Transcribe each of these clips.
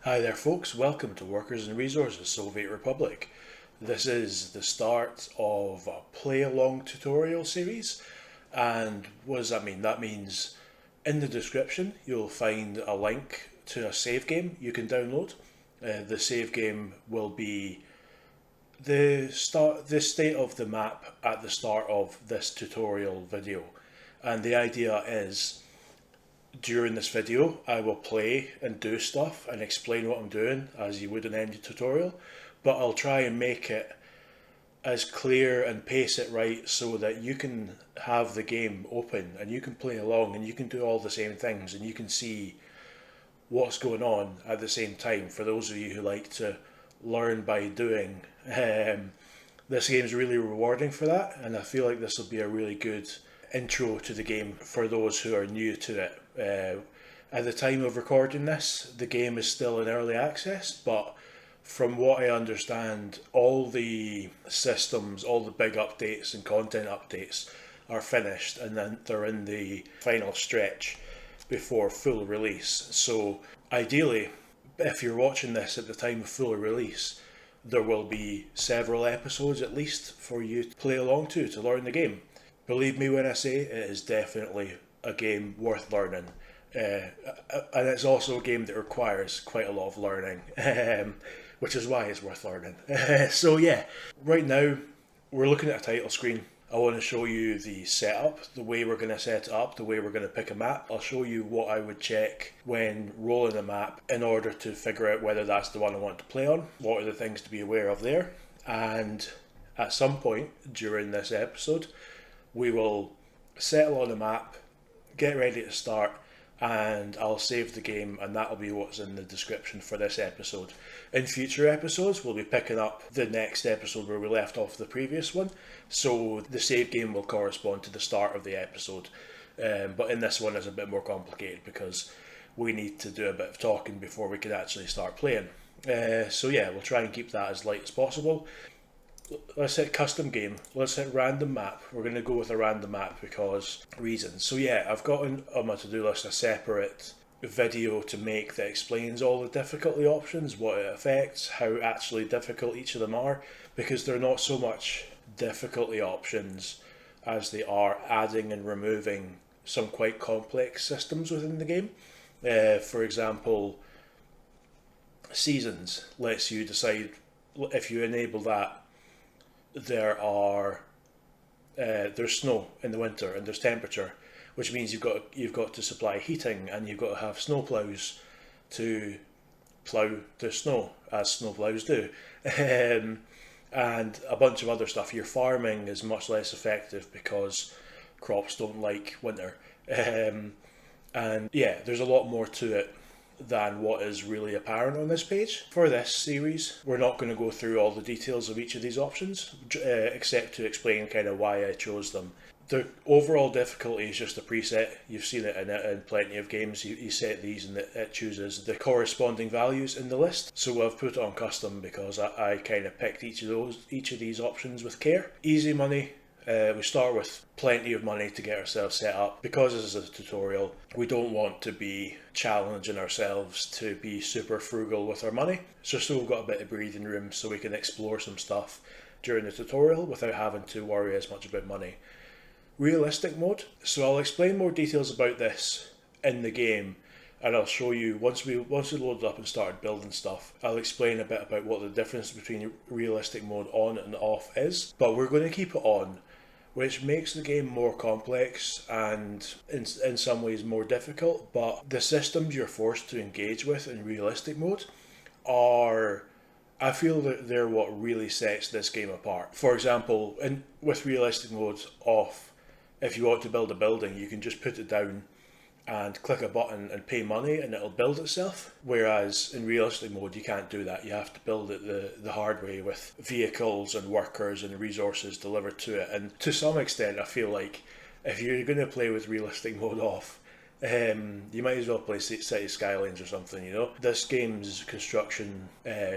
Hi there folks, welcome to Workers and Resources Soviet Republic. This is the start of a play along tutorial series, and what does that mean? That means in the description you'll find a link to a save game you can download. The save game will be the state of the map at the start of this tutorial video, and the idea is during this video I will play and do stuff and explain what I'm doing as you would in any tutorial, but I'll try and make it as clear and pace it right so that you can have the game open and you can play along and you can do all the same things and you can see what's going on at the same time. For those of you who like to learn by doing, this game is really rewarding for that, and I feel like this will be a really good intro to the game for those who are new to it. At the time of recording this, the game is still in early access, but from what I understand, all the systems, all the big updates and content updates are finished, and then they're in the final stretch before full release. So ideally, if you're watching this at the time of full release, there will be several episodes at least for you to play along to learn the game. Believe me when I say it is definitely a game worth learning. And it's also a game that requires quite a lot of learning, which is why it's worth learning. So yeah, right now we're looking at a title screen. I want to show you the setup, the way we're going to set it up, the way we're going to pick a map. I'll show you what I would check when rolling a map in order to figure out whether that's the one I want to play on. What are the things to be aware of there? And at some point during this episode, we will settle on a map, get ready to start, and I'll save the game, and that'll be what's in the description for this episode. In future episodes, we'll be picking up the next episode where we left off the previous one, so the save game will correspond to the start of the episode. But in this one it's a bit more complicated because we need to do a bit of talking before we can actually start playing. So yeah, we'll try and keep that as light as possible. Let's hit custom game. Let's hit random map. We're going to go with a random map because reasons. So yeah, I've got on my to-do list a separate video to make that explains all the difficulty options, what it affects, how actually difficult each of them are, because they're not so much difficulty options as they are adding and removing some quite complex systems within the game. For example, seasons lets you decide, if you enable that, there's snow in the winter and there's temperature, which means you've got to supply heating and you've got to have snow plows to plough the snow, as snow plows do, and a bunch of other stuff. Your farming is much less effective because crops don't like winter, and yeah, there's a lot more to it than what is really apparent on this page. For this series, we're not going to go through all the details of each of these options, except to explain kind of why I chose them. The overall difficulty is just a preset. You've seen it in plenty of games. You set these and it chooses the corresponding values in the list. So I've put it on custom because I kind of picked each of these options with care. Easy money. We start with plenty of money to get ourselves set up. Because this is a tutorial, we don't want to be challenging ourselves to be super frugal with our money. Just so we've got a bit of breathing room so we can explore some stuff during the tutorial without having to worry as much about money. Realistic mode. So I'll explain more details about this in the game, and I'll show you once we loaded up and started building stuff. I'll explain a bit about what the difference between realistic mode on and off is, but we're going to keep it on, which makes the game more complex and in some ways more difficult, but the systems you're forced to engage with in realistic mode are, I feel that they're what really sets this game apart. For example, with realistic mode off, if you want to build a building, you can just put it down and click a button and pay money and it'll build itself. Whereas in realistic mode you can't do that. You have to build it the hard way with vehicles and workers and resources delivered to it. And to some extent I feel like if you're going to play with realistic mode off, you might as well play City Skylines or something, you know. This game's construction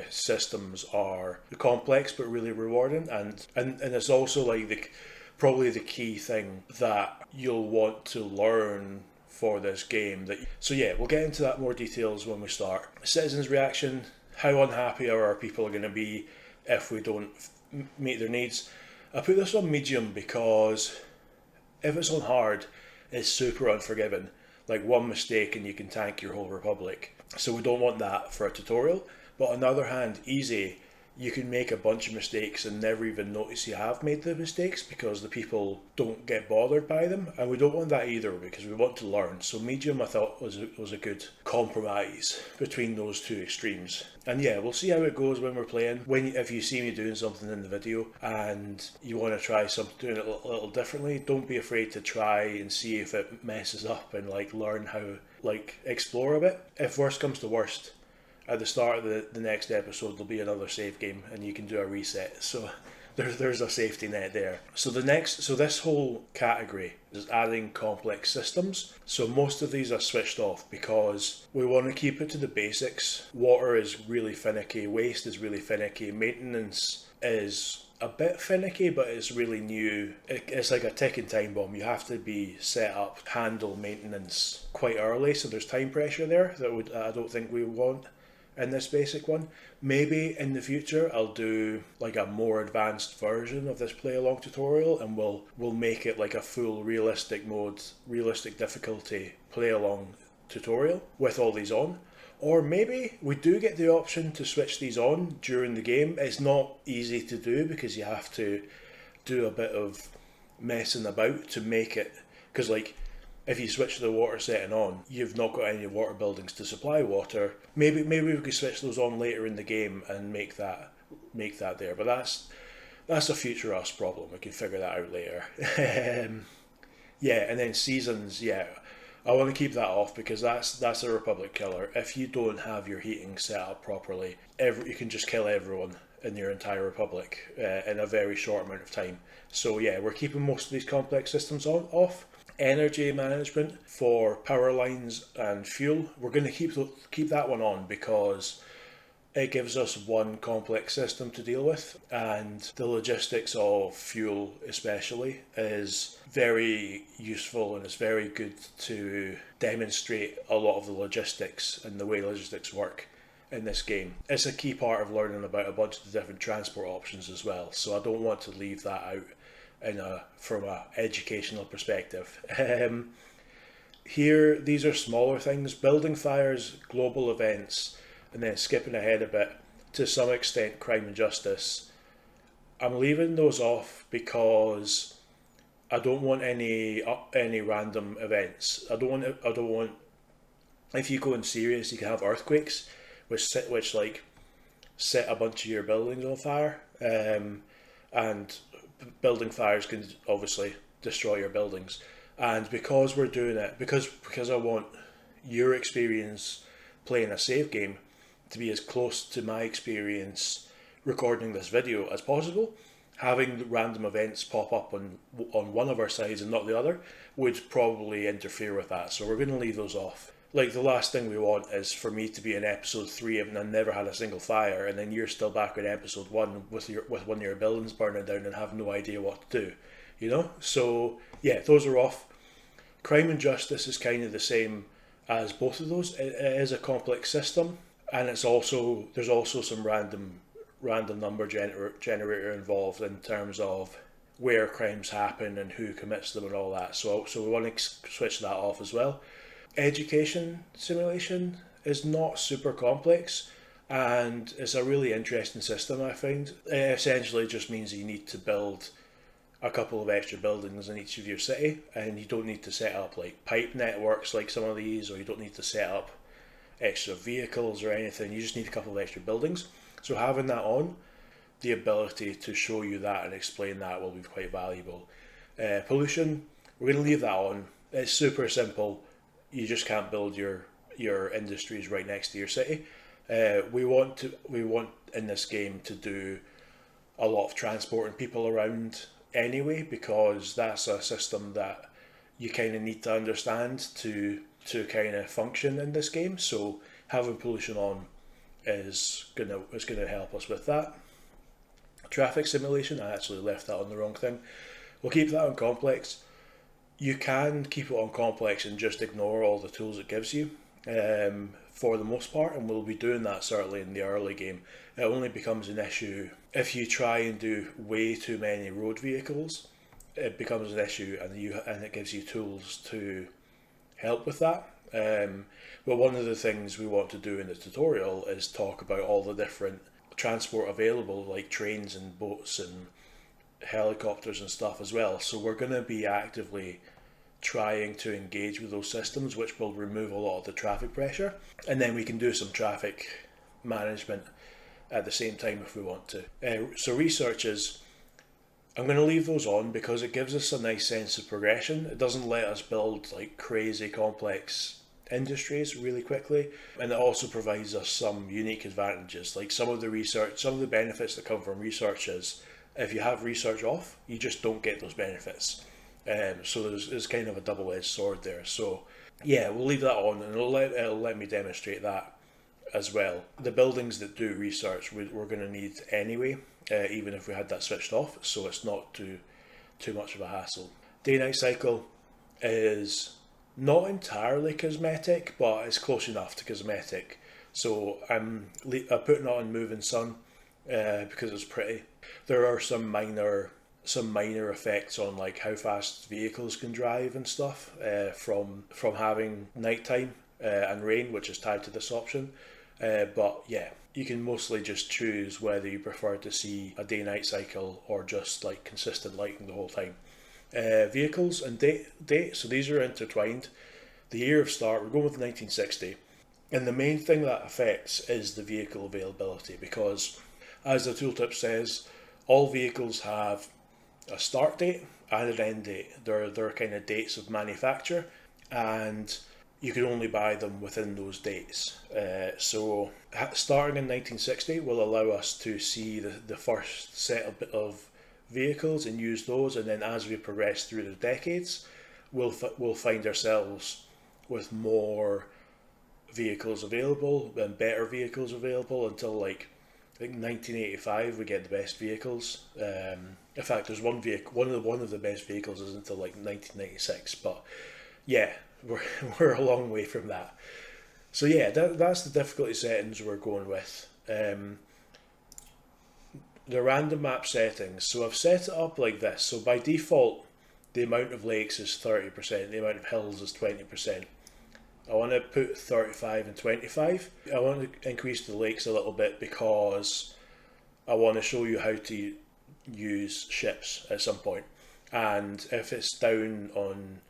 systems are complex but really rewarding, and it's also like probably the key thing that you'll want to learn for this game. So yeah, we'll get into that more details when we start. Citizens' reaction, how unhappy our people are going to be if we don't meet their needs. I put this on medium because if it's on hard, it's super unforgiving. Like one mistake and you can tank your whole republic. So we don't want that for a tutorial. But on the other hand, easy, you can make a bunch of mistakes and never even notice you have made the mistakes because the people don't get bothered by them, and we don't want that either because we want to learn. So medium I thought was a good compromise between those two extremes. And yeah, we'll see how it goes when we're playing. If you see me doing something in the video and you want to try doing it a little differently, don't be afraid to try and see if it messes up and learn how, explore a bit. If worst comes to worst, at the start of the next episode there'll be another save game and you can do a reset, so there's a safety net there. So this whole category is adding complex systems. So most of these are switched off because we want to keep it to the basics. Water is really finicky, waste is really finicky, maintenance is a bit finicky, but it's really new. It's like a ticking time bomb. You have to be set up, handle maintenance quite early, so there's time pressure there that I don't think we want in this basic one. Maybe in the future I'll do a more advanced version of this play along tutorial and we'll make it a full realistic mode, realistic difficulty play along tutorial with all these on. Or maybe we do get the option to switch these on during the game. It's not easy to do because you have to do a bit of messing about to make it, because if you switch the water setting on, you've not got any water buildings to supply water. Maybe we could switch those on later in the game and make that there. But that's a future us problem. We can figure that out later. Yeah, and then seasons. Yeah, I want to keep that off because that's a Republic killer. If you don't have your heating set up properly, you can just kill everyone in your entire Republic in a very short amount of time. So yeah, we're keeping most of these complex systems off. Energy management for power lines and fuel, we're going to keep that one on because it gives us one complex system to deal with, and the logistics of fuel especially is very useful and it's very good to demonstrate a lot of the logistics and the way logistics work in this game. It's a key part of learning about a bunch of different transport options as well, so I don't want to leave that out from an educational perspective. Here, these are smaller things: building fires, global events, and then skipping ahead a bit, to some extent crime and justice. I'm leaving those off because I don't want any random events. I don't want. If you go in serious, you can have earthquakes, which set a bunch of your buildings on fire, and building fires can obviously destroy your buildings. And because we're doing it, because I want your experience playing a save game to be as close to my experience recording this video as possible, having random events pop up on one of our sides and not the other would probably interfere with that. So we're going to leave those off. The last thing we want is for me to be in episode 3 and I never had a single fire, and then you're still back in episode 1 with one of your buildings burning down and have no idea what to do, So yeah, those are off. Crime and justice is kind of the same as both of those. It is a complex system, and there's also some random number generator involved in terms of where crimes happen and who commits them and all that. So we want to switch that off as well. Education simulation is not super complex, and it's a really interesting system, I find. It essentially just means you need to build a couple of extra buildings in each of your city, and you don't need to set up pipe networks like some of these, or you don't need to set up extra vehicles or anything. You just need a couple of extra buildings. So having that on, the ability to show you that and explain that will be quite valuable. Pollution, we're going to leave that on. It's super simple. You just can't build your industries right next to your city. We want in this game to do a lot of transporting people around anyway, because that's a system that you kind of need to understand to kind of function in this game. So having pollution on is gonna help us with that. Traffic simulation, I actually left that on the wrong thing. We'll keep that on complex. You can keep it on complex and just ignore all the tools it gives you, for the most part, and we'll be doing that certainly in the early game. It only becomes an issue if you try and do way too many road vehicles. It becomes an issue, and it gives you tools to help with that. But one of the things we want to do in the tutorial is talk about all the different transport available, like trains and boats and helicopters and stuff as well. So we're going to be actively trying to engage with those systems, which will remove a lot of the traffic pressure, and then we can do some traffic management at the same time if we want to. So research is, I'm going to leave those on because it gives us a nice sense of progression. It doesn't let us build like crazy complex industries really quickly, and it also provides us some unique advantages. Like some of the benefits that come from research is if you have research off, you just don't get those benefits. So there's kind of a double-edged sword there. So yeah, we'll leave that on, and it'll let me demonstrate that as well. The buildings that do research we're going to need anyway, even if we had that switched off, so it's not too much of a hassle. Day-night cycle is not entirely cosmetic, but it's close enough to cosmetic. So I'm putting it on moving sun because it's pretty. There are some minor effects on like how fast vehicles can drive and stuff from having nighttime and rain, which is tied to this option. But yeah, you can mostly just choose whether you prefer to see a day-night cycle or just like consistent lighting the whole time. Vehicles and date, so these are intertwined. The year of start, we're going with 1960, and the main thing that affects is the vehicle availability, because as the tooltip says, all vehicles have a start date and an end date. They're kind of dates of manufacture, and you can only buy them within those dates. So starting in 1960 will allow us to see the first set of vehicles and use those, and then as we progress through the decades, we'll find ourselves with more vehicles available and better vehicles available until like I think 1985 we get the best vehicles. In fact, there's one of the best vehicles is until like 1996, but yeah, we're a long way from that. So yeah, that's the difficulty settings we're going with. The random map settings. So I've set it up like this. So by default, the amount of lakes is 30%, the amount of hills is 20%. I want to put 35 and 25. I want to increase the lakes a little bit because I want to show you how to use ships at some point. And if it's down on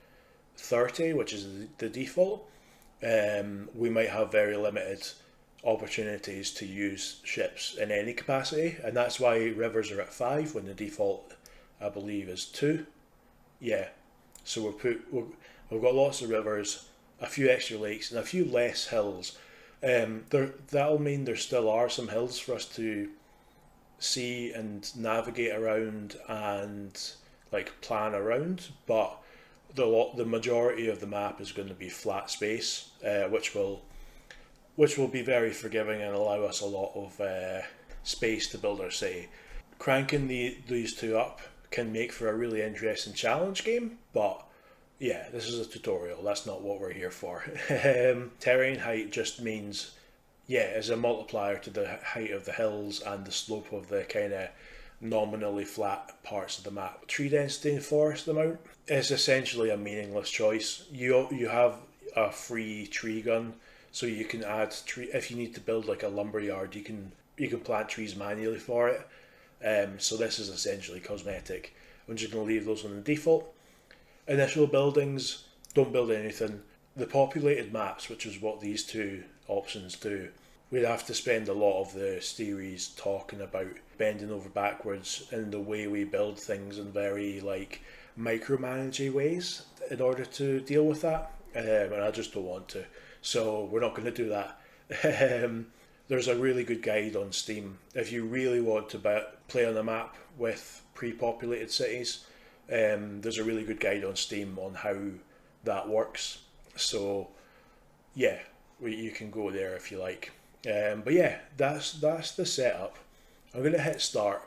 30, which is the default, we might have very limited opportunities to use ships in any capacity, and that's why rivers are at 5 when the default I believe is 2. Yeah, so we've got lots of rivers, a few extra lakes, and a few less hills. That'll mean there still are some hills for us to see and navigate around and like plan around, but the majority of the map is going to be flat space, which will be very forgiving and allow us a lot of space to build our city. Cranking these two up can make for a really interesting challenge game, but yeah, this is a tutorial, that's not what we're here for. Terrain height just means, yeah, it's a multiplier to the height of the hills and the slope of the kind of nominally flat parts of the map. Tree density and forest amount is essentially a meaningless choice. You have a free tree gun, so you can add tree if you need to build like a lumber yard. You can plant trees manually for it. So this is essentially cosmetic. I'm just going to leave those on the default. Initial buildings, don't build anything. The populated maps, which is what these two options do, we'd have to spend a lot of the series talking about bending over backwards in the way we build things in very like micromanagey ways in order to deal with that, and I just don't want to, so we're not going to do that. There's a really good guide on Steam if you really want to play on a map with pre-populated cities. There's a really good guide on Steam on how that works, so yeah, you can go there if you like. But yeah, that's the setup. I'm going to hit start,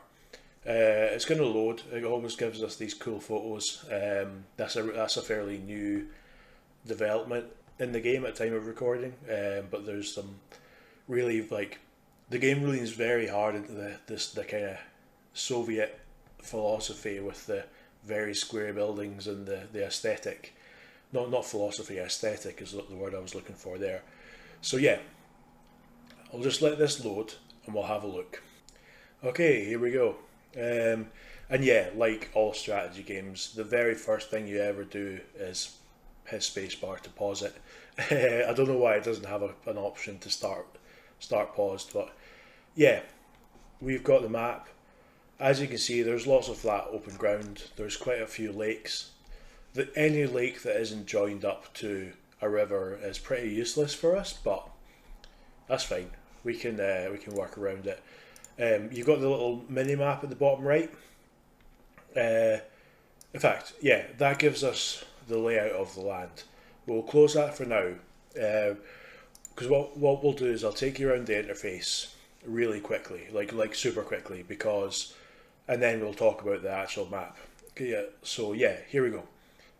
It's going to load. It always gives us these cool photos. That's a fairly new development in the game at time of recording. But there's some really like the game really is very hard into the kind of Soviet philosophy with the very square buildings and the aesthetic. Not philosophy, aesthetic is the word I was looking for there. So yeah, I'll just let this load and we'll have a look. Okay, here we go. And yeah, like all strategy games, the very first thing you ever do is hit spacebar to pause it. I don't know why it doesn't have an option to start paused, but yeah, we've got the map. As you can see, there's lots of flat open ground. There's quite a few lakes. Any lake that isn't joined up to a river is pretty useless for us, but that's fine. We can work around it. You've got the little mini map at the bottom right. In fact, yeah, that gives us the layout of the land. We'll close that for now, because what we'll do is I'll take you around the interface really quickly, like super quickly, and then we'll talk about the actual map. Okay, yeah, so yeah, here we go.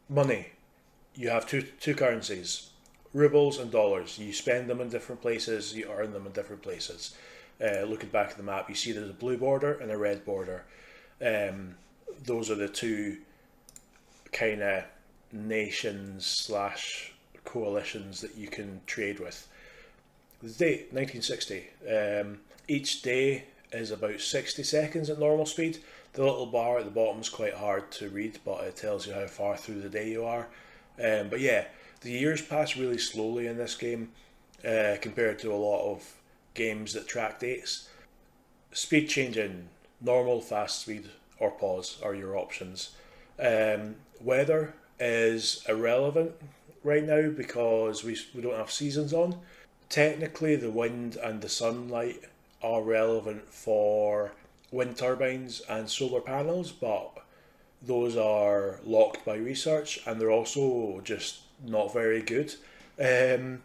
Money. You have two currencies, rubles and dollars. You spend them in different places, you earn them in different places. Looking back at the map, you see there's a blue border and a red border. Those are the two kind of nations slash coalitions that you can trade with. The date, 1960. Each day is about 60 seconds at normal speed. The little bar at the bottom is quite hard to read, but it tells you how far through the day you are. But yeah, the years pass really slowly in this game compared to a lot of games that track dates. Speed changing, normal, fast speed, or pause are your options. Weather is irrelevant right now because we don't have seasons on. Technically, the wind and the sunlight are relevant for wind turbines and solar panels, but those are locked by research and they're also just not very good. The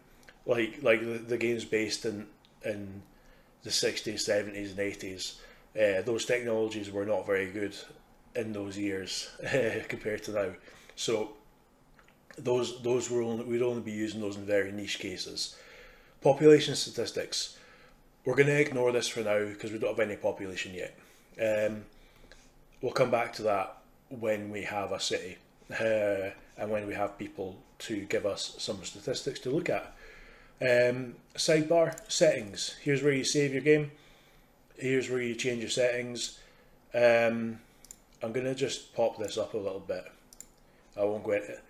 game's based in the 60s, 70s, and 80s. Those technologies were not very good in those years compared to now. So we'd only be using those in very niche cases. Population statistics. We're going to ignore this for now because we don't have any population yet. We'll come back to that when we have a city and when we have people to give us some statistics to look at. Sidebar, settings. Here's where you save your game. Here's where you change your settings. I'm going to just pop this up a little bit. I won't go into it.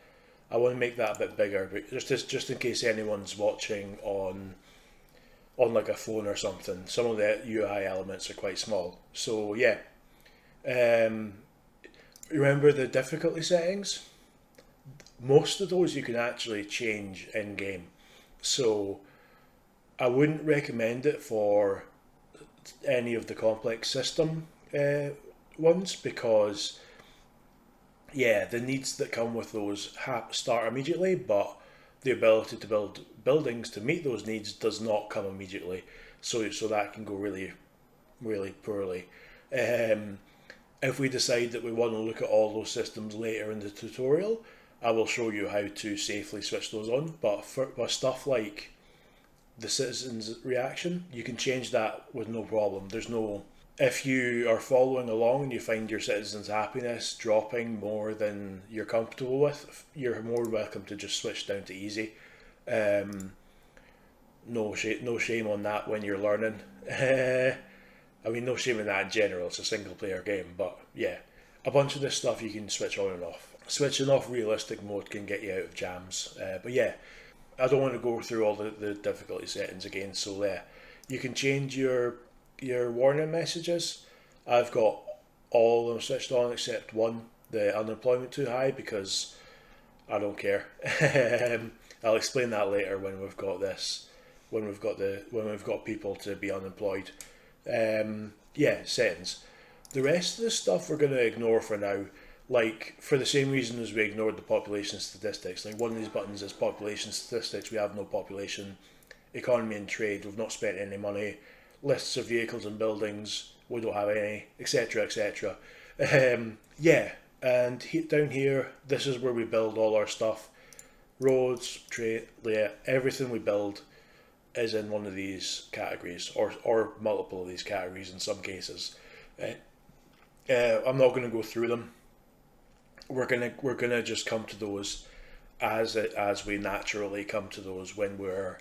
I want to make that a bit bigger, but just in case anyone's watching on like a phone or something. Some of the UI elements are quite small. So yeah, remember the difficulty settings? Most of those you can actually change in game. So I wouldn't recommend it for any of the complex system ones because yeah, the needs that come with those start immediately, but the ability to build buildings to meet those needs does not come immediately. So that can go really, really poorly. If we decide that we want to look at all those systems later in the tutorial, I will show you how to safely switch those on. But for stuff like the citizens' reaction, you can change that with no problem. If you are following along and you find your citizens' happiness dropping more than you're comfortable with, you're more welcome to just switch down to easy. No shame on that when you're learning. I mean, no shame in that in general. It's a single player game, but yeah, a bunch of this stuff you can switch on and off. Switching off realistic mode can get you out of jams. But yeah, I don't want to go through all the difficulty settings again. So you can change your warning messages. I've got all of them switched on except one, the unemployment too high, because I don't care. I'll explain that later when we've got this, when we've got people to be unemployed. Yeah, settings. The rest of the stuff we're going to ignore for now, like for the same reason as we ignored the population statistics. Like one of these buttons is population statistics. We have no population. Economy and trade. We've not spent any money. lists of vehicles and buildings. We don't have any, etc., etc. Yeah, and down here, this is where we build all our stuff. Roads, trade, yeah, everything we build is in one of these categories, or multiple of these categories in some cases. I'm not going to go through them. We're gonna just come to those as we naturally come to those when we're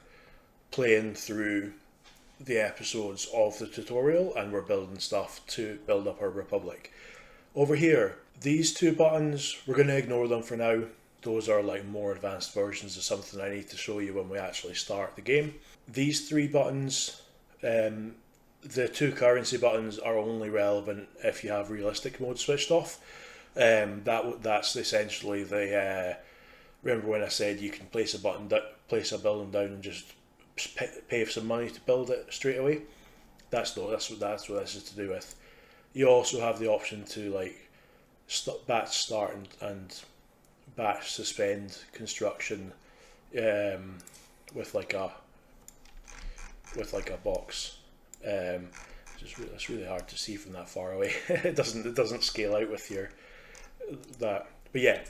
playing through the episodes of the tutorial and we're building stuff to build up our republic. Over here, these two buttons, we're going to ignore them for now. Those are like more advanced versions of something I need to show you when we actually start the game. These three buttons, the two currency buttons, are only relevant if you have realistic mode switched off. That's essentially the. Remember when I said you can place a building down and just pay some money to build it straight away? That's what this is to do with. You also have the option to like batch start and batch suspend construction with like a box. It's really hard to see from that far away. It doesn't scale out with that. But yeah,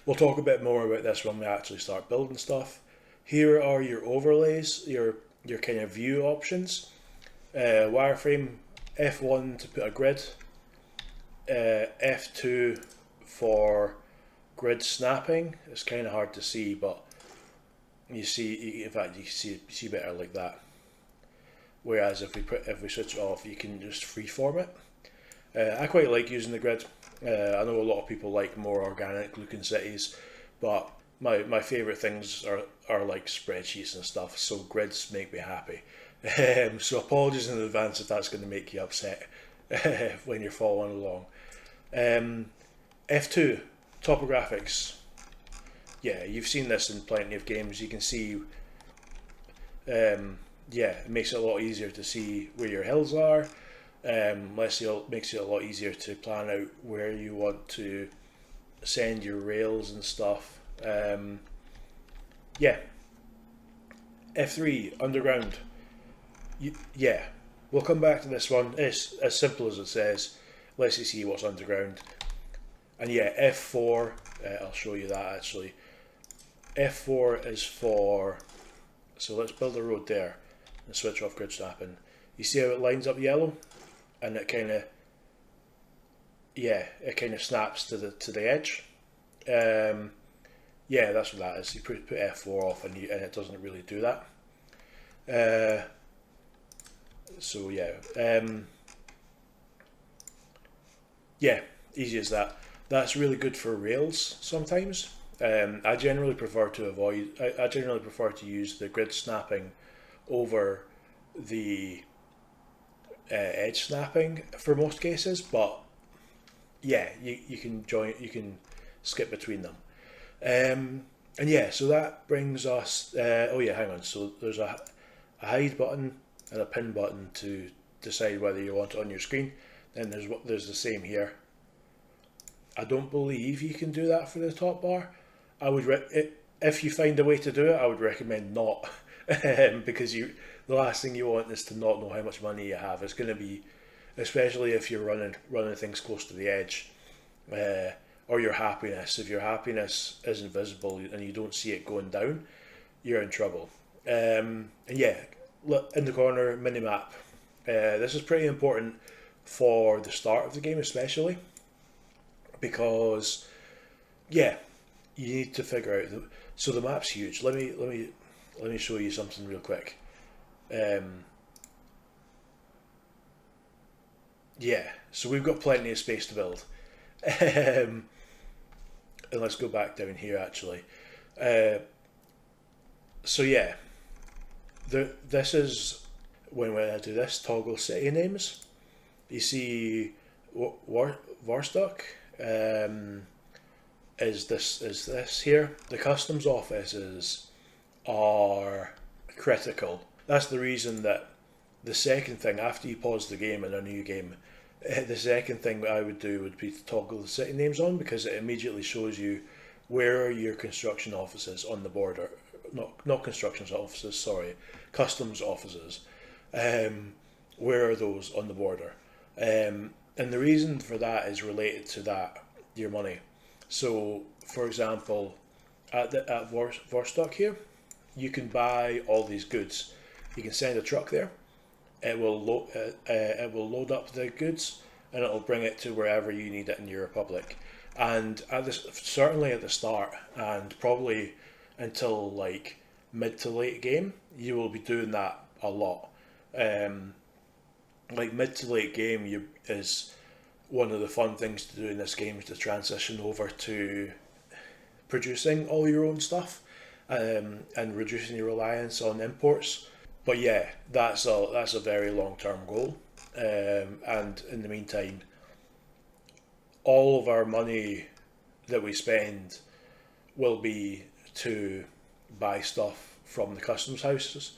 we'll talk a bit more about this when we actually start building stuff. Here are your overlays, your kind of view options. Wireframe, F1 to put a grid, F2 for grid snapping. It's kind of hard to see, but you see, in fact, you see better like that. Whereas if we switch it off, you can just freeform it. I quite like using the grid. I know a lot of people like more organic looking cities, but my favourite things are like spreadsheets and stuff, so grids make me happy. So apologies in advance if that's going to make you upset when you're following along. F2, topographics. Yeah, you've seen this in plenty of games. You can see, yeah, it makes it a lot easier to see where your hills are. Makes it a lot easier to plan out where you want to send your rails and stuff. Yeah. F3, underground. Yeah, we'll come back to this one. It's as simple as it says. Let's see what's underground. And yeah, F4, I'll show you that actually. F4 is for, so let's build a road there and switch off grid snapping. You see how it lines up yellow? And it kind of, yeah, it kind of snaps to the edge. Yeah, that's what that is. You put F4 off and it doesn't really do that. So yeah, yeah, easy as that. That's really good for rails sometimes. I generally prefer to use the grid snapping over the edge snapping for most cases, but yeah, you can skip between them. And yeah, so that brings us. Oh yeah, hang on. So there's a hide button and a pin button to decide whether you want it on your screen. Then there's the same here. I don't believe you can do that for the top bar. I would if you find a way to do it, I would recommend not, because the last thing you want is to not know how much money you have. It's going to be, especially if you're running things close to the edge, or your happiness. If your happiness isn't visible and you don't see it going down, you're in trouble. And yeah, look in the corner, minimap. This is pretty important for the start of the game, especially because yeah, you need to figure out. So the map's huge. Let me show you something real quick. Yeah, so we've got plenty of space to build. And let's go back down here actually. So yeah, this is when I do this, toggle city names. You see Warstock is this here. The customs offices are critical. That's the reason that the second thing after you pause the game in a new game, the second thing I would do would be to toggle the city names on, because it immediately shows you where are your construction offices on the border, not construction offices, sorry, customs offices. Where are those on the border? And the reason for that is related to that, your money. So, for example, at Vorstock here, you can buy all these goods. You can send a truck there. It will load up the goods and it'll bring it to wherever you need it in your republic. And certainly at the start, and probably until like mid to late game, you will be doing that a lot. Like mid to late game, is one of the fun things to do in this game is to transition over to producing all your own stuff, and reducing your reliance on imports. But yeah, that's a very long term goal. And in the meantime, all of our money that we spend will be to buy stuff from the customs houses,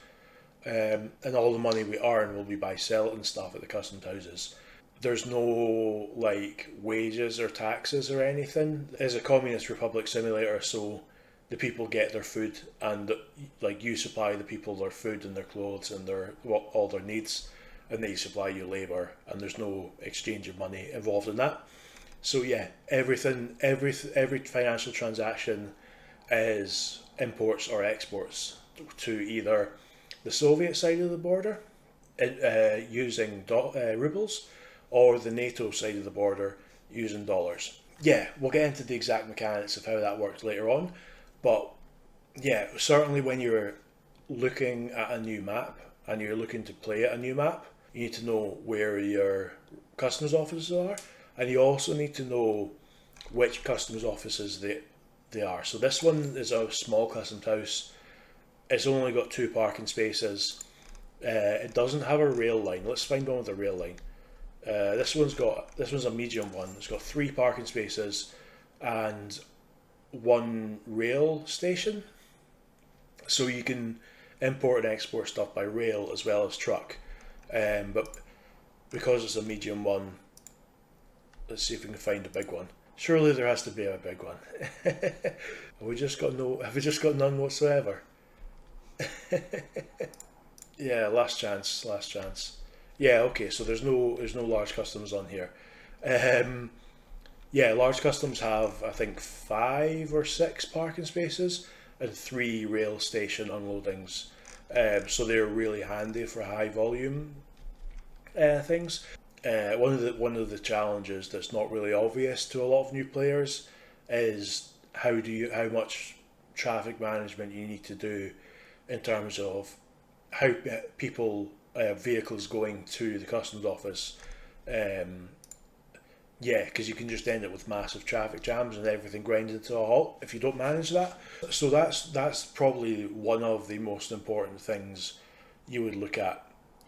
and all the money we earn will be by selling stuff at the customs houses. There's no like wages or taxes or anything. It's a communist republic simulator, so the people get their food, and like you supply the people their food and their clothes and all their needs, and they supply you labour, and there's no exchange of money involved in that. So yeah, every financial transaction is imports or exports to either the Soviet side of the border, using rubles, or the NATO side of the border using dollars. Yeah, we'll get into the exact mechanics of how that works later on, but yeah, certainly when you're looking at a new map and you're looking to play at a new map, you need to know where your customs offices are, and you also need to know which customs offices they are. So this one is a small customs house. It's only got 2 parking spaces. It doesn't have a rail line. Let's find one with a rail line. This one's a medium one. It's got 3 parking spaces and 1 rail station. So you can import and export stuff by rail as well as truck. But because it's a medium one, let's see if we can find a big one. Surely there has to be a big one. Have we just got none whatsoever? Yeah, last chance. Yeah, okay, so there's no large customs on here. Yeah, large customs have, I think, 5 or 6 parking spaces and 3 rail station unloadings. So they're really handy for high volume things. One of the challenges that's not really obvious to a lot of new players is how much traffic management you need to do in terms of how vehicles going to the customs office. Yeah, because you can just end up with massive traffic jams and everything grinded to a halt if you don't manage that. So that's probably one of the most important things you would look at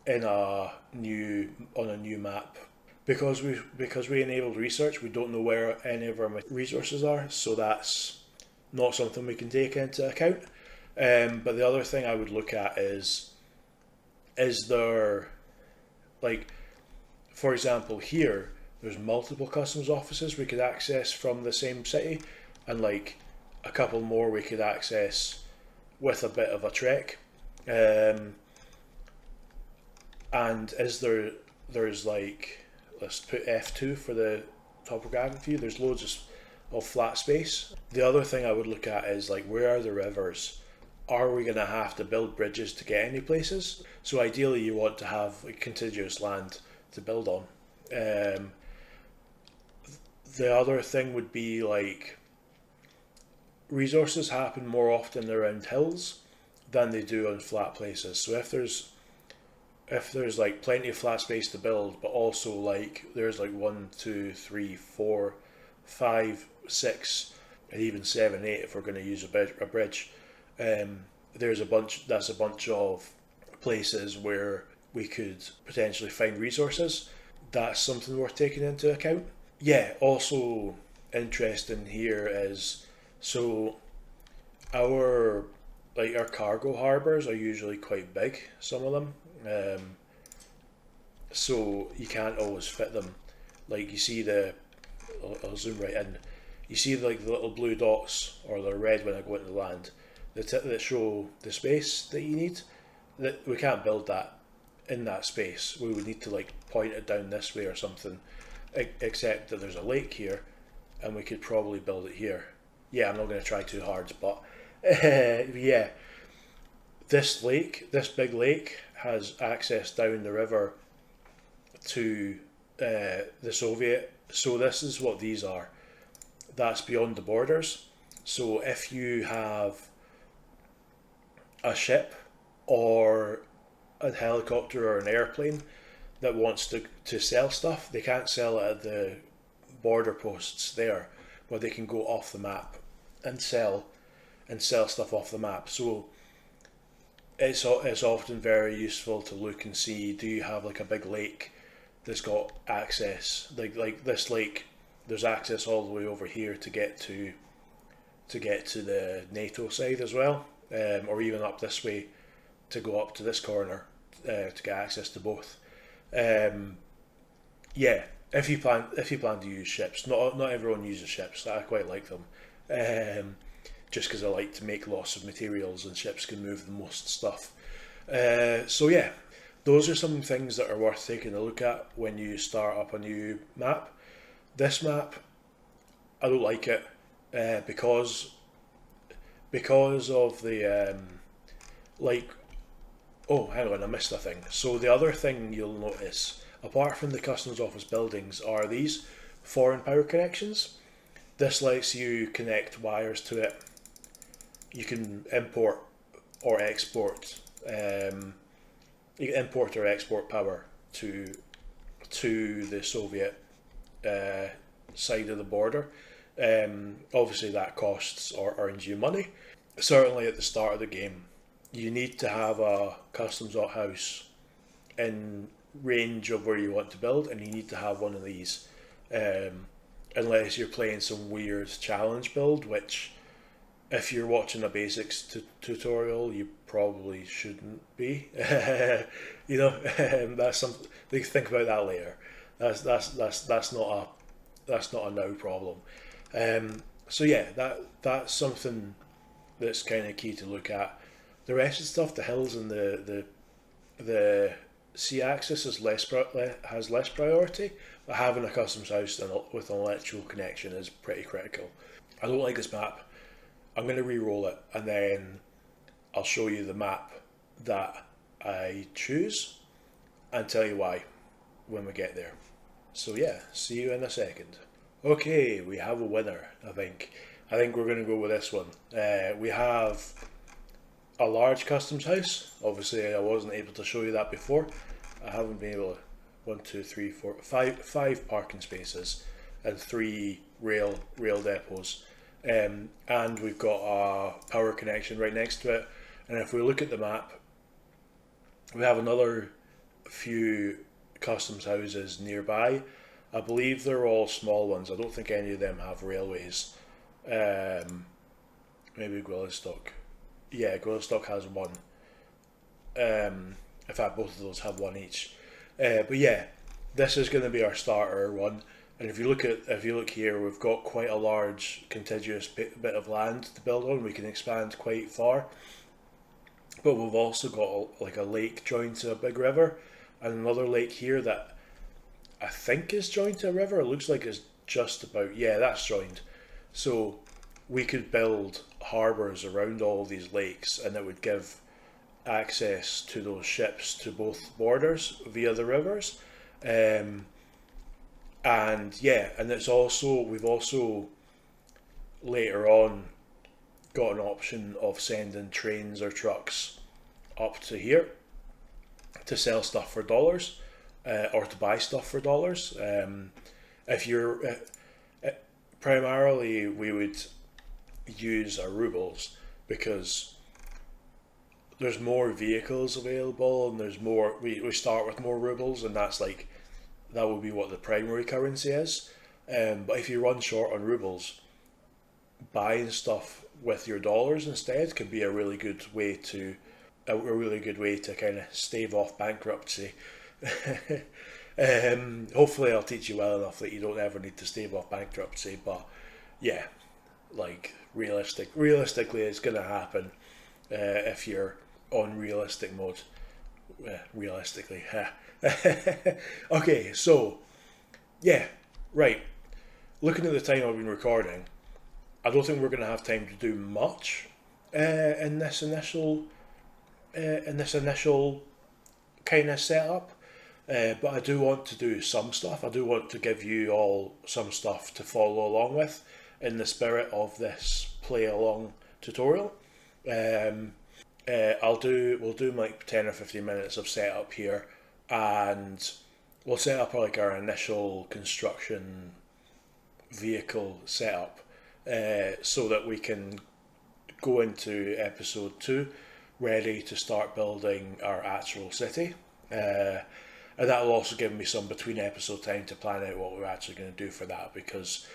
on a new map. Because we enabled research, we don't know where any of our resources are, so that's not something we can take into account. But the other thing I would look at is there, like, for example, here there's multiple customs offices we could access from the same city, and like a couple more we could access with a bit of a trek. And there's like, let's put F2 for the topographic view, there's loads of flat space. The other thing I would look at is like, where are the rivers? Are we going to have to build bridges to get any places? So ideally you want to have like contiguous land to build on. The other thing would be like, resources happen more often around hills than they do on flat places. So if there's like plenty of flat space to build, but also like there's like 1, 2, 3, 4, 5, 6, and even 7, 8 if we're going to use a bridge. That's a bunch of places where we could potentially find resources. That's something worth taking into account. Yeah, also interesting here is, so our cargo harbours are usually quite big, some of them. So you can't always fit them. Like you see I'll zoom right in. You see like the little blue dots, or the red when I go into the land. that show the space that you need. That we can't build that in that space. We would need to like point it down this way or something. Except that there's a lake here, and we could probably build it here. Yeah, I'm not going to try too hard, but yeah, this lake, this big lake, has access down the river to the Soviet. So this is what these are. That's beyond the borders. So if you have a ship or a helicopter or an airplane that wants to sell stuff, they can't sell it at the border posts there, but they can go off the map and sell stuff off the map. So it's often very useful to look and see, do you have like a big lake that's got access, like this lake, there's access all the way over here to get to the NATO side as well, or even up this way to go up to this corner to get access to both. Yeah, if you plan to use ships, not everyone uses ships. I quite like them, just because I like to make lots of materials, and ships can move the most stuff. So yeah, those are some things that are worth taking a look at when you start up a new map. This map, I don't like it because of the like. Oh, hang on, I missed a thing. So the other thing you'll notice, apart from the customs office buildings, are these foreign power connections. This lets you connect wires to it. You can import or export. You can import or export power to the Soviet side of the border. Obviously, that costs or earns you money. Certainly, at the start of the game, you need to have a customs house in range of where you want to build, and you need to have one of these, unless you're playing some weird challenge build, which if you're watching a basics tutorial you probably shouldn't be. You know, that's something, think about that later. That's not a now problem. So yeah, that's something that's kind of key to look at. The rest of the stuff, the hills and the sea axis has less priority, but having a customs house with an electrical connection is pretty critical. I don't like this map. I'm going to re-roll it, and then I'll show you the map that I choose and tell you why when we get there. So yeah, see you in a second. Okay, we have a winner, I think. I think we're going to go with this one. We have a large customs house. Obviously, I wasn't able to show you that before. I haven't been able to. 1, 2, 3, 4, 5 parking spaces and 3 rail depots. And we've got a power connection right next to it. And if we look at the map, we have another few customs houses nearby. I believe they're all small ones. I don't think any of them have railways. Maybe Gwillistock. Yeah, Gwillistock has one. In fact, both of those have one each. But yeah, this is going to be our starter one. And if you look here, we've got quite a large contiguous bit of land to build on. We can expand quite far. But we've also got like a lake joined to a big river, and another lake here that I think is joined to a river. It looks like it's just about, yeah, that's joined. So we could build harbours around all these lakes, and it would give access to those ships to both borders via the rivers. And yeah, and we've also later on got an option of sending trains or trucks up to here to sell stuff for dollars, or to buy stuff for dollars. If you're primarily, we would use our rubles because there's more vehicles available, and there's more. We start with more rubles, and that would be what the primary currency is. But if you run short on rubles, buying stuff with your dollars instead can be a really good way to kind of stave off bankruptcy. Hopefully I'll teach you well enough that you don't ever need to stave off bankruptcy, but yeah, like realistically it's gonna happen. if you're on realistic mode. Realistically. Okay, so, yeah, right. Looking at the time I've been recording, I don't think we're going to have time to do much in this initial kind of setup. But I do want to do some stuff. I do want to give you all some stuff to follow along with in the spirit of this play along tutorial. We'll do like 10 or 15 minutes of setup here, and we'll set up like our initial construction vehicle setup, so that we can go into episode 2 ready to start building our actual city. And that'll also give me some between episode time to plan out what we're actually going to do for that, because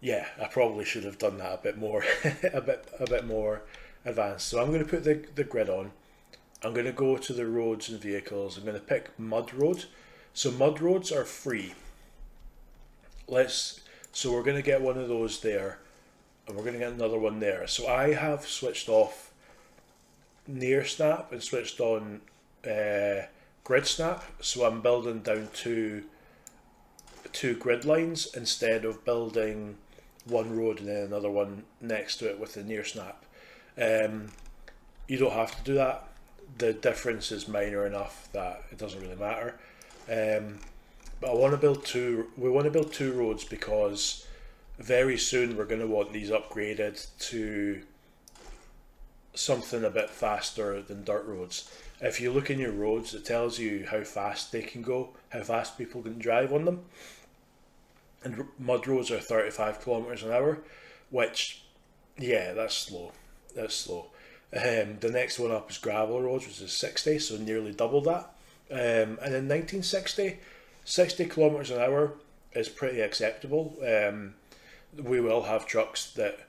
yeah, I probably should have done that a bit more a bit more advanced. So I'm going to put the grid on. I'm going to go to the roads and vehicles. I'm going to pick mud road. So mud roads are free. So we're going to get one of those there, and we're going to get another one there. So I have switched off near snap and switched on grid snap, so I'm building down two grid lines instead of building one road and then another one next to it with the near snap. You don't have to do that. The difference is minor enough that it doesn't really matter. But I want to build two. We want to build two roads because very soon we're going to want these upgraded to something a bit faster than dirt roads. If you look in your roads, it tells you how fast they can go, how fast people can drive on them. And mud roads are 35 kilometers an hour, which, yeah, that's slow. That's slow. The next one up is gravel roads, which is 60, so nearly double that. And in 1960, 60 kilometers an hour is pretty acceptable. We will have trucks that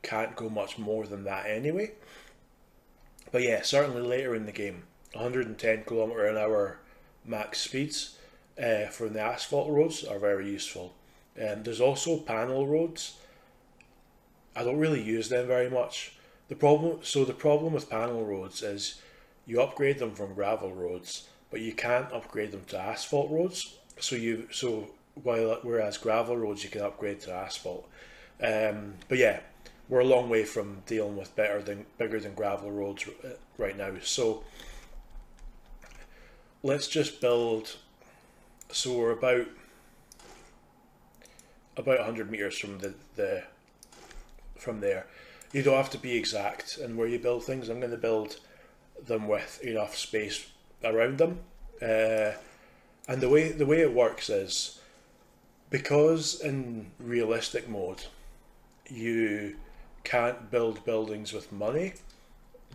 can't go much more than that anyway. But yeah, certainly later in the game, 110 kilometer an hour max speeds for the asphalt roads are very useful. There's also panel roads. I don't really use them very much. The problem with panel roads is you upgrade them from gravel roads, but you can't upgrade them to asphalt roads. Whereas gravel roads you can upgrade to asphalt. But yeah, we're a long way from dealing with bigger than gravel roads right now. So let's just build. So we're about 100 meters from from there. You don't have to be exact in where you build things. I'm going to build them with enough space around them. And the way it works is, because in realistic mode you can't build buildings with money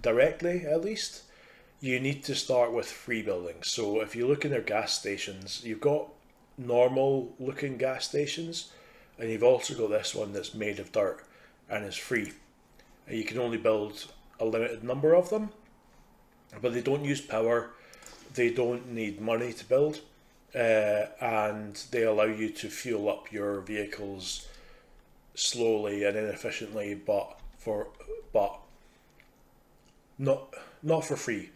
directly, at least, you need to start with free buildings. So if you look in their gas stations, you've got normal looking gas stations, and you've also got this one that's made of dirt and is free. And you can only build a limited number of them, but they don't use power, they don't need money to build, and they allow you to fuel up your vehicles slowly and inefficiently, but not for free.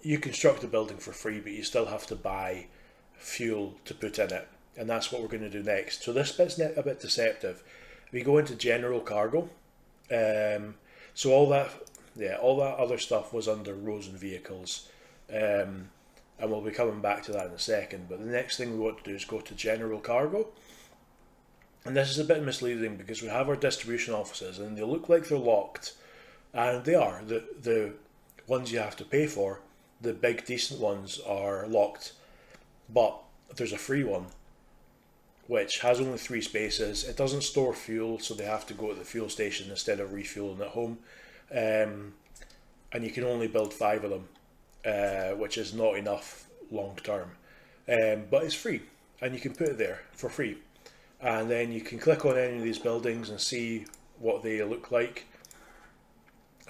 You construct a building for free, but you still have to buy fuel to put in it, and that's what we're going to do next. So this bit's a bit deceptive. We go into general cargo. So all that other stuff was under roads and vehicles, and we'll be coming back to that in a second. But the next thing we want to do is go to general cargo. And this is a bit misleading because we have our distribution offices and they look like they're locked, and they are. The ones you have to pay for, the big decent ones, are locked, but there's a free one which has only 3 spaces. It doesn't store fuel, so they have to go to the fuel station instead of refueling at home, and you can only build 5 of them, which is not enough long term, but it's free and you can put it there for free. And then you can click on any of these buildings and see what they look like.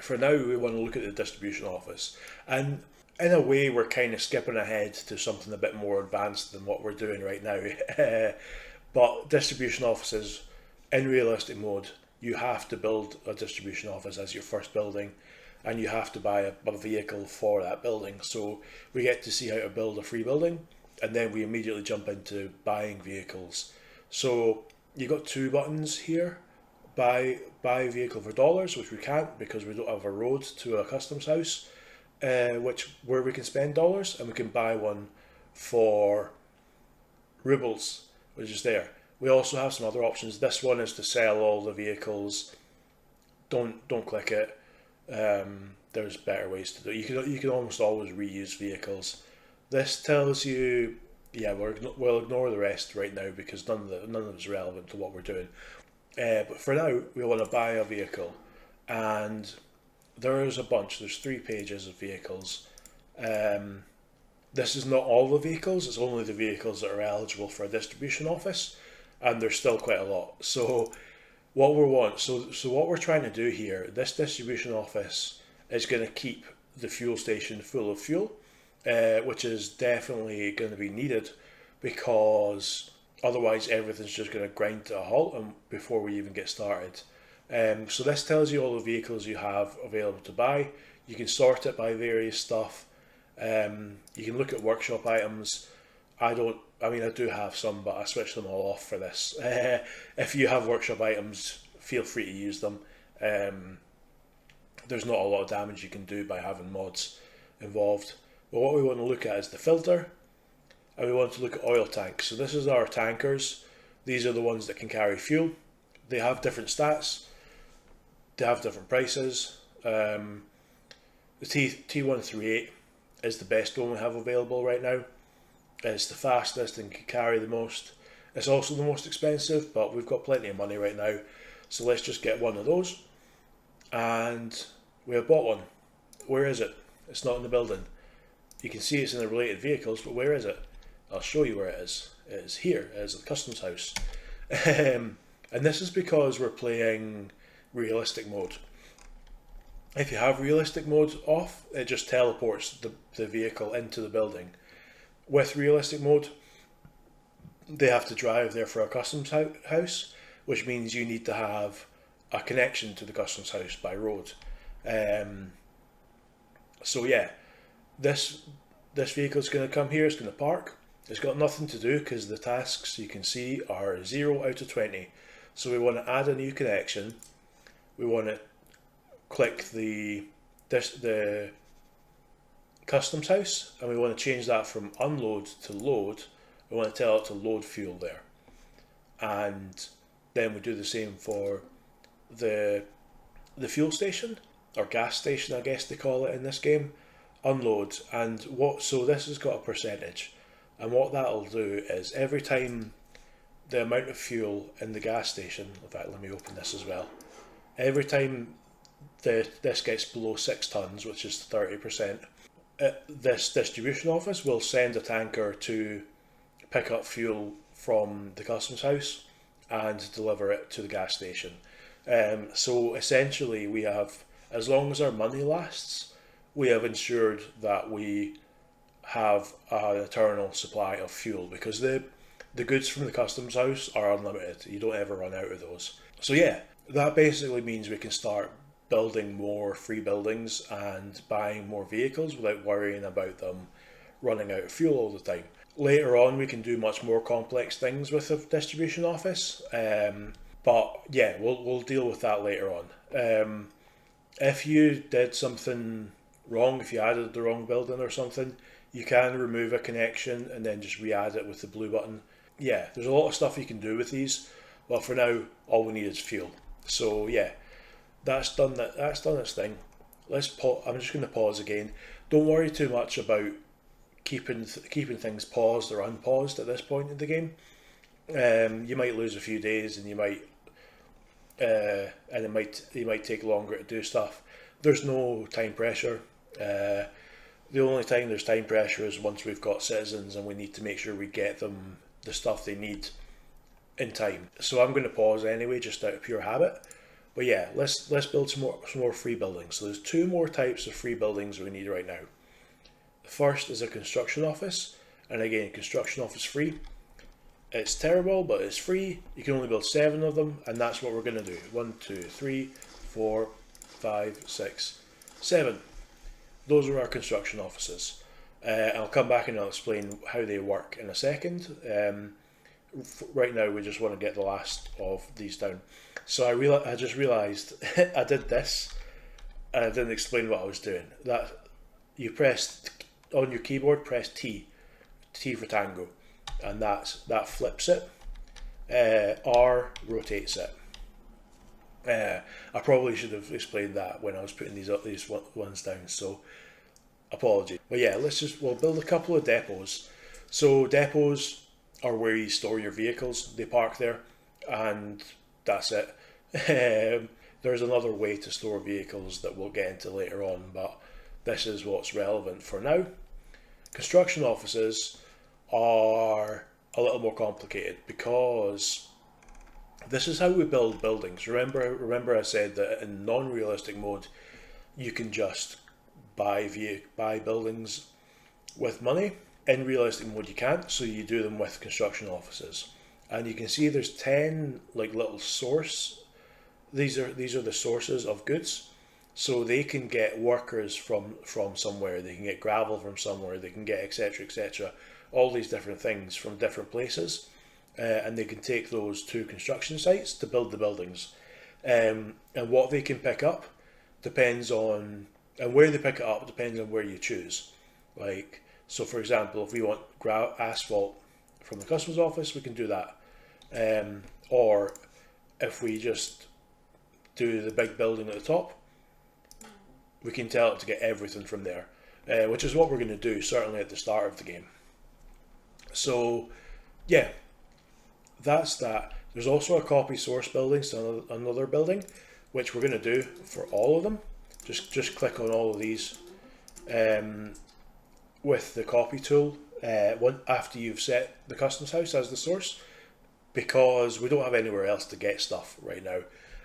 For now, we want to look at the distribution office. And in a way, we're kind of skipping ahead to something a bit more advanced than what we're doing right now. But distribution offices, in realistic mode, you have to build a distribution office as your first building. and you have to buy a vehicle for that building. So we get to see how to build a free building, and then we immediately jump into buying vehicles. So you got two buttons here: buy vehicle for dollars, which we can't because we don't have a road to a customs house, where we can spend dollars, and we can buy one for rubles, which is there. We also have some other options. This one is to sell all the vehicles. Don't click it. There's better ways to do it. You can almost always reuse vehicles. This tells you, yeah, we'll ignore the rest right now because none of it's relevant to what we're doing. But for now, we want to buy a vehicle, and there's a bunch. There's 3 pages of vehicles. This is not all the vehicles. It's only the vehicles that are eligible for a distribution office, and there's still quite a lot. So what we're trying to do here, this distribution office is going to keep the fuel station full of fuel, which is definitely going to be needed because otherwise everything's just going to grind to a halt before we even get started. So this tells you all the vehicles you have available to buy. You can sort it by various stuff. You can look at workshop items. I do have some, but I switched them all off for this. If you have workshop items, feel free to use them. There's not a lot of damage you can do by having mods involved. But what we want to look at is the filter, and we want to look at oil tanks. So this is our tankers. These are the ones that can carry fuel. They have different stats. They have different prices. The T138 is the best one we have available right now. It's the fastest and can carry the most. It's also the most expensive, but we've got plenty of money right now, so let's just get one of those. And we have bought one. Where is it? It's not in the building. You can see it's in the related vehicles, but where is it? I'll show you where it is. It is here. It is at the customs house. And this is because we're playing realistic mode. If you have realistic mode off, it just teleports the vehicle into the building. With realistic mode, they have to drive there for a customs house, which means you need to have a connection to the customs house by road. So yeah, this vehicle is going to come here, it's going to park. It's got nothing to do because the tasks you can see are 0 out of 20. So we want to add a new connection. We want to click the customs house, and we want to change that from unload to load. We want to tell it to load fuel there, and then we do the same for the fuel station, or gas station I guess they call it in this game. Unload, and so this has got a percentage, and what that'll do is every time the amount of fuel in the gas station, in fact let me open this as well, every time this gets below 6 tons, which is 30%, this distribution office will send a tanker to pick up fuel from the customs house and deliver it to the gas station. So essentially we have, as long as our money lasts, we have ensured that we have an eternal supply of fuel, because the goods from the customs house are unlimited. You don't ever run out of those. So yeah, that basically means we can start building more free buildings and buying more vehicles without worrying about them running out of fuel all the time. Later on we can do much more complex things with the distribution office, but yeah, we'll deal with that later on. If you did something wrong, if you added the wrong building or something, you can remove a connection and then just re-add it with the blue button. Yeah, there's a lot of stuff you can do with these, but for now all we need is fuel. So yeah, that's done its thing. I'm just going to pause again. Don't worry too much about keeping things paused or unpaused at this point in the game. You might lose a few days, and it might take longer to do stuff. There's no time pressure. The only time there's time pressure is once we've got citizens and we need to make sure we get them the stuff they need in time. So I'm going to pause anyway, just out of pure habit. But yeah, let's build some more free buildings. So there's 2 more types of free buildings we need right now. The first is a construction office, and again, construction office free. It's terrible, but it's free. You can only build 7 of them, and that's what we're going to do. 1, 2, 3, 4, 5, 6. 7. Those are our construction offices. I'll come back and I'll explain how they work in a second. Right now we just want to get the last of these down. So I just realised I did this and I didn't explain what I was doing. That you press on your keyboard, press T for tango, and that flips it. R rotates it. I probably should have explained that when I was putting these ones down. So apologies. But yeah, we'll build a couple of depots. So depots are where you store your vehicles. They park there, and that's it. There's another way to store vehicles that we'll get into later on, but this is what's relevant for now. Construction offices are a little more complicated because this is how we build buildings. Remember I said that in non-realistic mode you can just buy buildings with money. In realistic mode you can't, so you do them with construction offices. And you can see there's 10 like little source. These are the sources of goods. So they can get workers from somewhere, they can get gravel from somewhere, they can get etc, all these different things from different places, and they can take those to construction sites to build the buildings. And what they can pick up depends on, and where they pick it up depends on where you choose. Like, so for example, if we want asphalt from the customs office, we can do that. Or if we just do the big building at the top, we can tell it to get everything from there, which is what we're going to do certainly at the start of the game. So yeah, that's that. There's also a copy source building, so another building, which we're going to do for all of them. Just click on all of these with the copy tool after you've set the customs house as the source, because we don't have anywhere else to get stuff right now,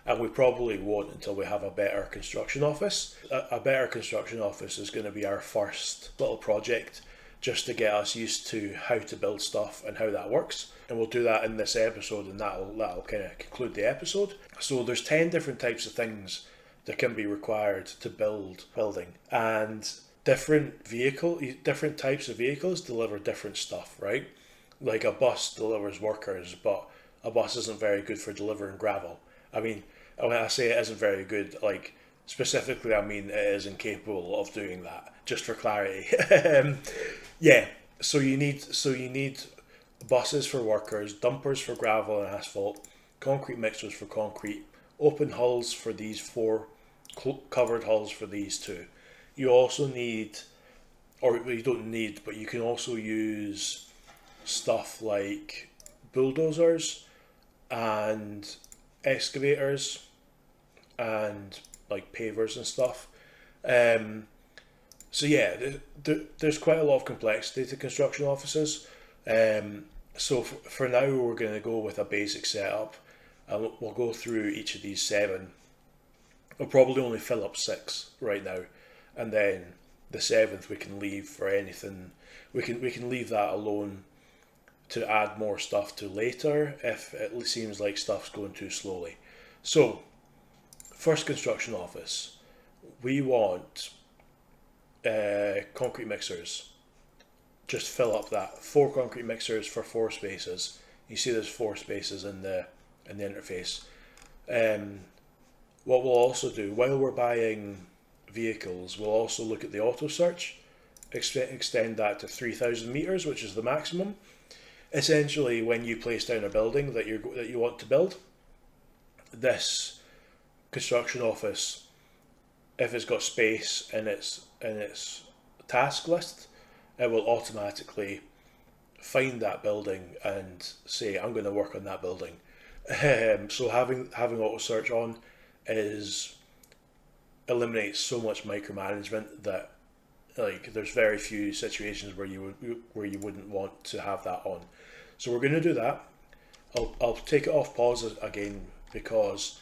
and we probably won't until we have a better construction office. A better construction office is going to be our first little project, just to get us used to how to build stuff and how that works. And we'll do that in this episode, and that'll kind of conclude the episode. So there's 10 different types of things that can be required to building, and different types of vehicles deliver different stuff, right? Like a bus delivers workers, but a bus isn't very good for delivering gravel. I mean, when I say it isn't very good, like specifically I mean it is incapable of doing that, just for clarity. Yeah, so you need buses for workers, dumpers for gravel and asphalt, concrete mixers for concrete, open hulls for these 4, covered hulls for these 2. You also need, or you don't need, but you can also use stuff like bulldozers and excavators and like pavers and stuff. So yeah, there's quite a lot of complexity to construction offices. So for now we're going to go with a basic setup, and we'll go through each of these 7. We'll probably only fill up 6 right now, and then the 7th we can leave for anything. We can leave that alone to add more stuff to later if it seems like stuff's going too slowly. So, first construction office, we want concrete mixers. Just fill up that 4 concrete mixers for 4 spaces. You see there's 4 spaces in the interface. What we'll also do while we're buying vehicles, we'll also look at the auto search, extend that to 3,000 meters, which is the maximum. Essentially, when you place down a building that you want to build, this construction office, if it's got space in its task list, it will automatically find that building and say, I'm going to work on that building. So having auto search on eliminates so much micromanagement that like there's very few situations where you wouldn't want to have that on. So we're going to do that. I'll take it off pause again because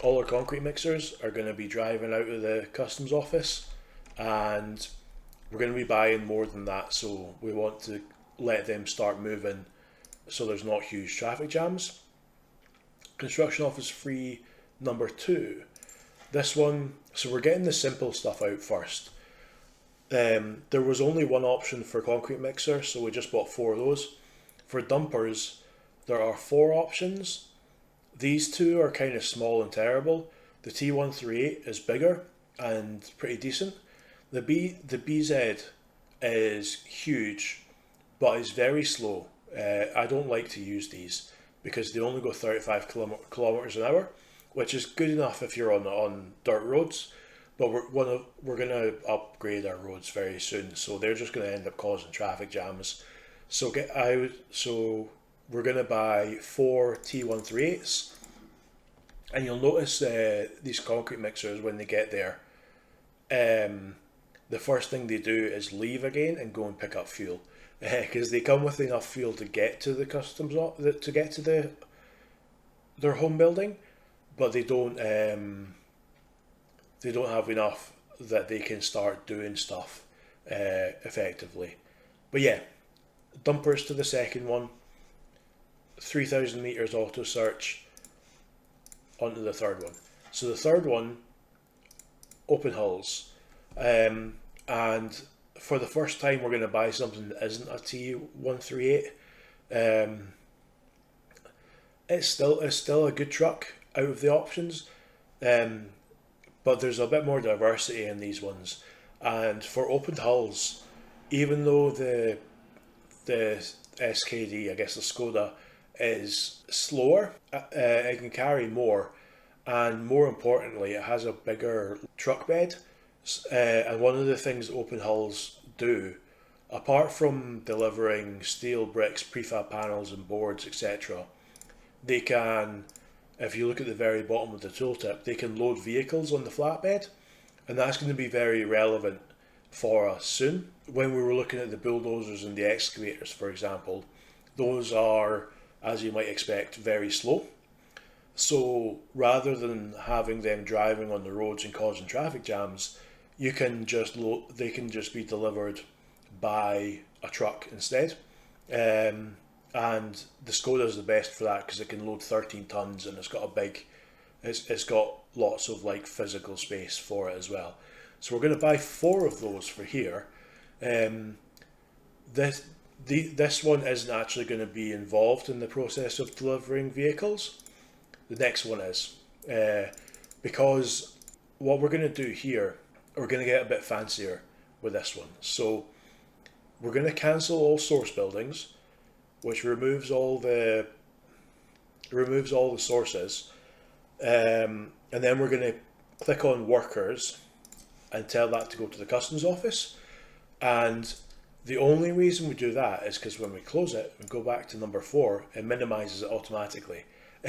all our concrete mixers are going to be driving out of the customs office, and we're going to be buying more than that, so we want to let them start moving so there's not huge traffic jams. Construction office free number 2. This one, so we're getting the simple stuff out first. There was only one option for concrete mixer, so we just bought 4 of those. For dumpers, there are 4 options. These two are kind of small and terrible. The T138 is bigger and pretty decent. The BZ is huge, but it's very slow. I don't like to use these because they only go 35 kilometers an hour, which is good enough if you're on dirt roads. But we're gonna upgrade our roads very soon, so they're just gonna end up causing traffic jams. So we're gonna buy 4 T138s, and you'll notice these concrete mixers when they get there. The first thing they do is leave again and go and pick up fuel, because they come with enough fuel to get to the customs to get to their home building, but they don't have enough that they can start doing stuff effectively. But yeah, dumpers to the second one, 3,000 meters auto search onto the third one. So the third one, open hulls, and for the first time we're going to buy something that isn't a T138. It's still a good truck out of the options, but there's a bit more diversity in these ones. And for open hulls, even though the SKD, I guess the Skoda, is slower, it can carry more, and more importantly, it has a bigger truck bed. And one of the things open hulls do, apart from delivering steel, bricks, prefab panels and boards, etc., they can, if you look at the very bottom of the tooltip, they can load vehicles on the flatbed, and that's going to be very relevant for us soon. When we were looking at the bulldozers and the excavators, for example, those are, as you might expect, very slow. So rather than having them driving on the roads and causing traffic jams, they can just be delivered by a truck instead. And the Skoda is the best for that because it can load 13 tons and it's got lots of like physical space for it as well. So we're going to buy 4 of those for here. This one isn't actually going to be involved in the process of delivering vehicles. The next one is, because what we're going to do here, we're going to get a bit fancier with this one. So we're going to cancel all source buildings, which removes all the sources, and then we're going to click on workers and tell that to go to the customs office. And the only reason we do that is because when we close it and go back to number 4, it minimizes it automatically.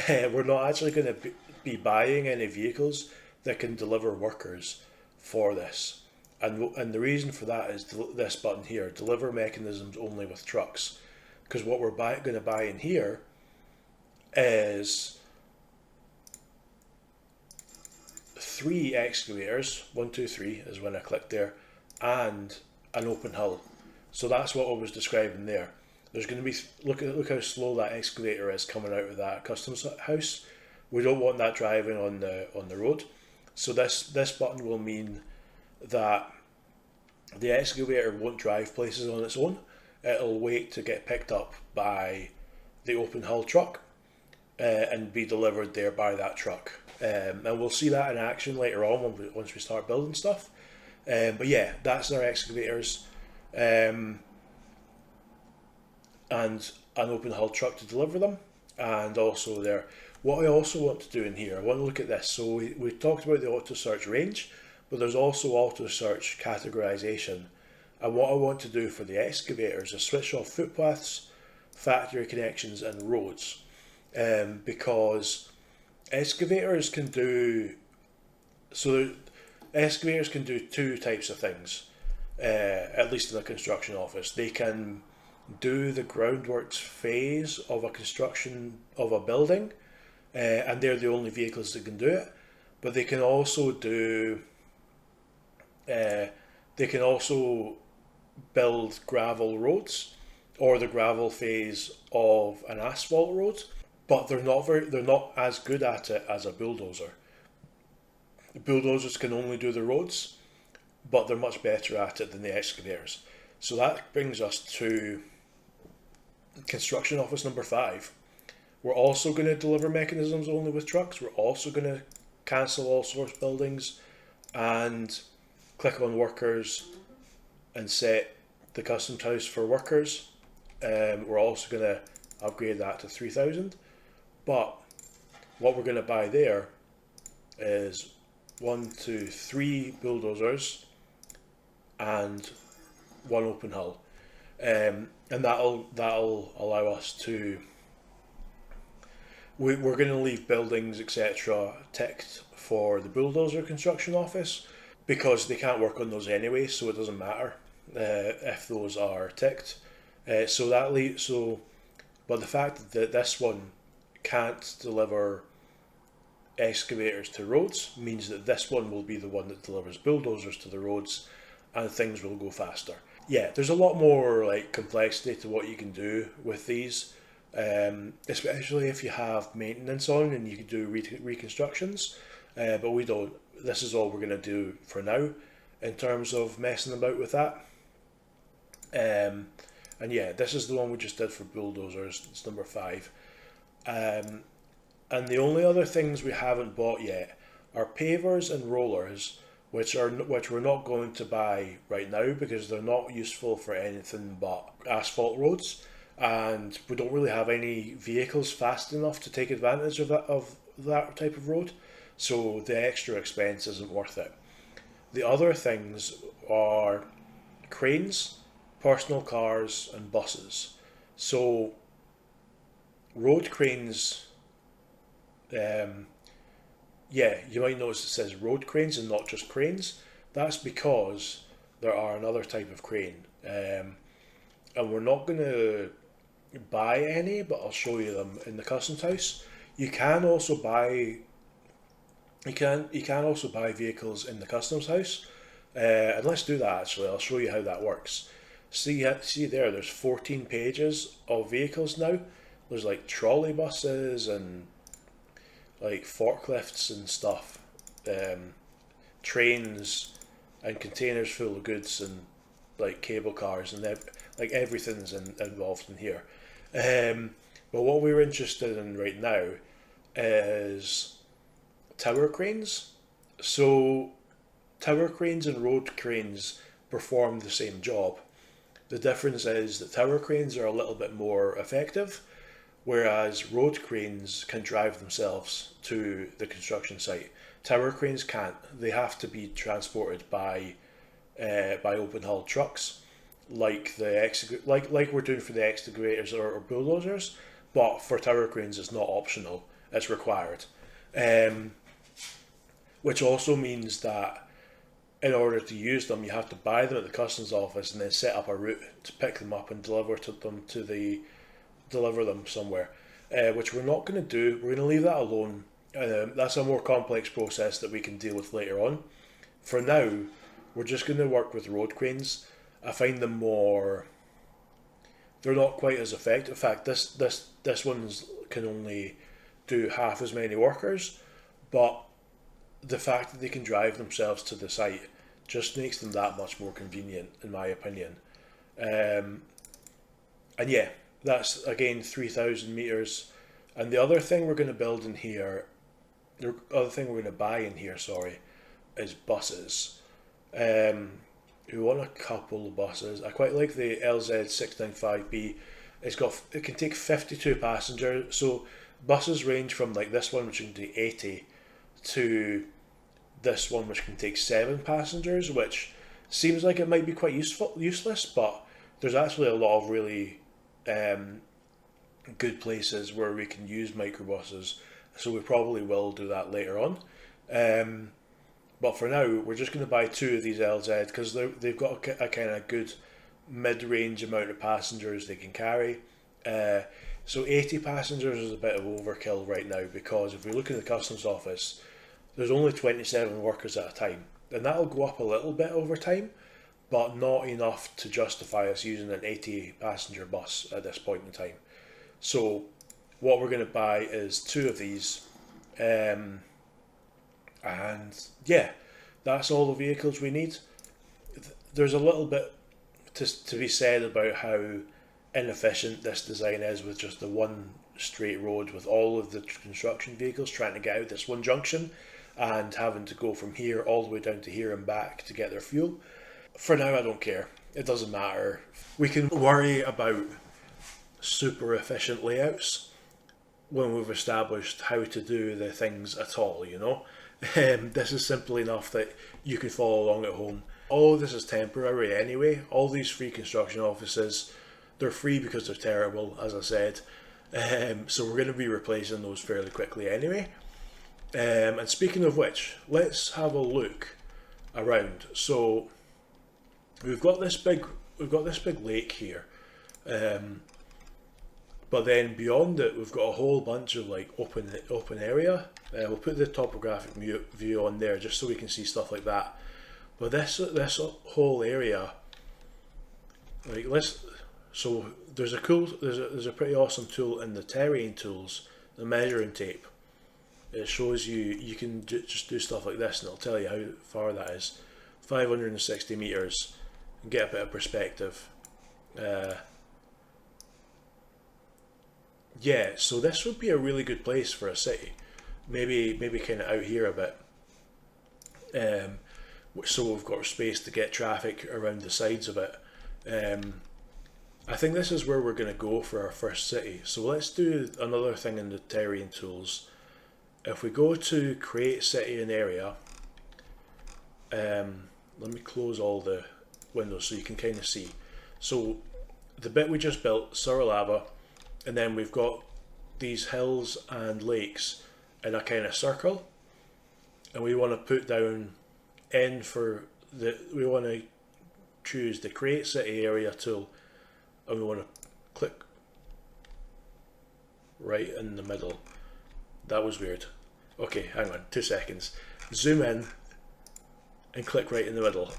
We're not actually going to be buying any vehicles that can deliver workers for this. And the reason for that is this button here, deliver mechanisms only with trucks. Because what we're going to buy in here is 3 excavators, 1, 2, 3 is when I clicked there, and an open hull. So that's what I was describing there. There's going to be, look how slow that excavator is coming out of that customs house. We don't want that driving on the road. So this button will mean that the excavator won't drive places on its own. It'll wait to get picked up by the open hull truck and be delivered there by that truck. And we'll see that in action later on once we start building stuff. But yeah, that's our excavators. And an open hull truck to deliver them, and also there. What I also want to do in here, I want to look at this. So we talked about the auto search range, but there's also auto search categorization. And what I want to do for the excavators is switch off footpaths, factory connections and roads, because excavators can do 2 types of things, at least in a construction office. They can do the groundworks phase of a construction of a building, and they're the only vehicles that can do it. But they can also build gravel roads or the gravel phase of an asphalt road, but they're not as good at it as a bulldozer. bulldozers can only do the roads, but they're much better at it than the excavators. So that brings us to construction office number 5. We're also going to deliver mechanisms only with trucks. We're also going to cancel all source buildings and click on workers and set the custom house for workers. We're also going to upgrade that to 3,000. But what we're going to buy there is 1, 2, 3 bulldozers and 1 open hull. And that'll allow us to. We're going to leave buildings, etc., ticked for the bulldozer construction office because they can't work on those anyway, so it doesn't matter if those are ticked. But the fact that this one can't deliver excavators to roads means that this one will be the one that delivers bulldozers to the roads, and things will go faster. Yeah, there's a lot more like complexity to what you can do with these. Especially if you have maintenance on and you can do reconstructions, but we don't. This is all we're going to do for now in terms of messing about with that. And yeah, this is the one we just did for bulldozers. It's number 5. And the only other things we haven't bought yet are pavers and rollers, which we're not going to buy right now because they're not useful for anything but asphalt roads. And we don't really have any vehicles fast enough to take advantage of that type of road, so the extra expense isn't worth it. The other things are cranes, personal cars, and buses. So road cranes, you might notice it says road cranes and not just cranes. That's because there are another type of crane, and we're not going to buy any, but I'll show you them in the customs house. You can also buy vehicles in the customs house, and let's do that. Actually, I'll show you how that works. See there, there's 14 pages of vehicles now. There's like trolley buses and like forklifts and stuff, trains and containers full of goods and like cable cars and like everything's involved in here. But what we're interested in right now is tower cranes. So tower cranes and road cranes perform the same job. The difference is that tower cranes are a little bit more effective, whereas road cranes can drive themselves to the construction site. Tower cranes can't. They have to be transported by open hull trucks, like we're doing for the excavators or bulldozers. But for tower cranes, it's not optional; it's required. Which also means that in order to use them, you have to buy them at the customs office and then set up a route to pick them up and deliver them somewhere. Which we're not going to do. We're going to leave that alone. That's a more complex process that we can deal with later on. For now, we're just going to work with road cranes. I find them more. They're not quite as effective. In fact, this one's can only do half as many workers, but the fact that they can drive themselves to the site just makes them that much more convenient, in my opinion. And yeah, that's again 3,000 meters. And the other thing we're going to build in here, the other thing we're going to buy in here, sorry, is buses. We want a couple of buses. I quite like the LZ695B. It can take 52 passengers. So buses range from like this one, which can take 80, to this one, which can take 7 passengers, which seems like it might be quite useless, but there's actually a lot of really good places where we can use microbuses. So we probably will do that later on. But for now, we're just going to buy 2 of these LZ because they've got a kind of good mid-range amount of passengers they can carry. So 80 passengers is a bit of overkill right now because if we look in the customs office, there's only 27 workers at a time. And that'll go up a little bit over time, but not enough to justify us using an 80 passenger bus at this point in time. So what we're going to buy is 2 of these. And yeah, that's all the vehicles we need. There's a little bit to be said about how inefficient this design is with just the one straight road with all of the construction vehicles trying to get out this one junction and having to go from here all the way down to here and back to get their fuel. For now, I don't care. It doesn't matter. We can worry about super efficient layouts when we've established how to do the things at all, you know? This is simple enough that you can follow along at home. All of this is temporary anyway. All these free construction offices, they're free because they're terrible, as I said. So we're going to be replacing those fairly quickly anyway. And speaking of which, let's have a look around. So we've got this big lake here. But then beyond it, we've got a whole bunch of like open area. We'll put the topographic view on there just so we can see stuff like that. But this whole area, like so there's a pretty awesome tool in the terrain tools, the measuring tape. It shows you can just do stuff like this, and it'll tell you how far that is, 560 meters, and get a bit of perspective. Yeah, so this would be a really good place for a city. Maybe kind of out here a bit. So we've got space to get traffic around the sides of it. I think this is where we're going to go for our first city. So let's do another thing in the terrain tools. If we go to create city and area, let me close all the windows so you can kind of see. So the bit we just built, Surrey Lava, and then we've got these hills and lakes in a kind of circle, and we want to put down N for we want to choose the create city area tool, and we want to click right in the middle. That was weird. Okay, hang on, 2 seconds. Zoom in and click right in the middle.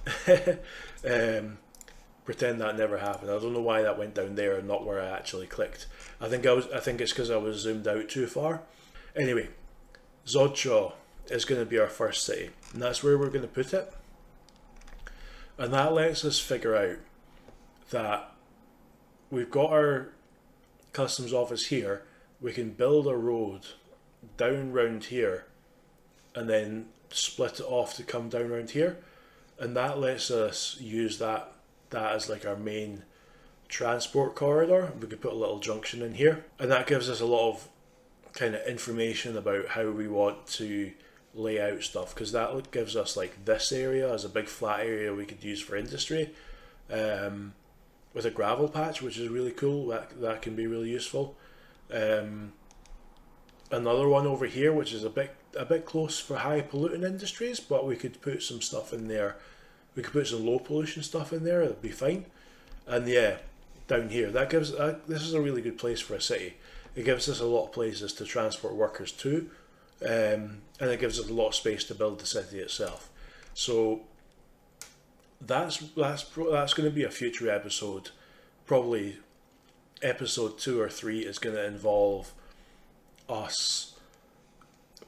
Pretend that never happened. I don't know why that went down there and not where I actually clicked. I think it's because I was zoomed out too far. Anyway, Zodshaw is going to be our first city, and that's where we're going to put it. And that lets us figure out that we've got our customs office here. We can build a road down round here and then split it off to come down round here, and that lets us use that as like our main transport corridor. We could put a little junction in here, and that gives us a lot of kind of information about how we want to lay out stuff, because that gives us like this area as a big flat area we could use for industry, with a gravel patch, which is really cool. That can be really useful. Another one over here, which is a bit close for high polluting industries, but we could put some stuff in there. We could put some low pollution stuff in there. It'd be fine. And yeah, down here, this is a really good place for a city. It gives us a lot of places to transport workers to, and it gives us a lot of space to build the city itself. So that's going to be a future episode. Probably episode 2 or 3 is going to involve us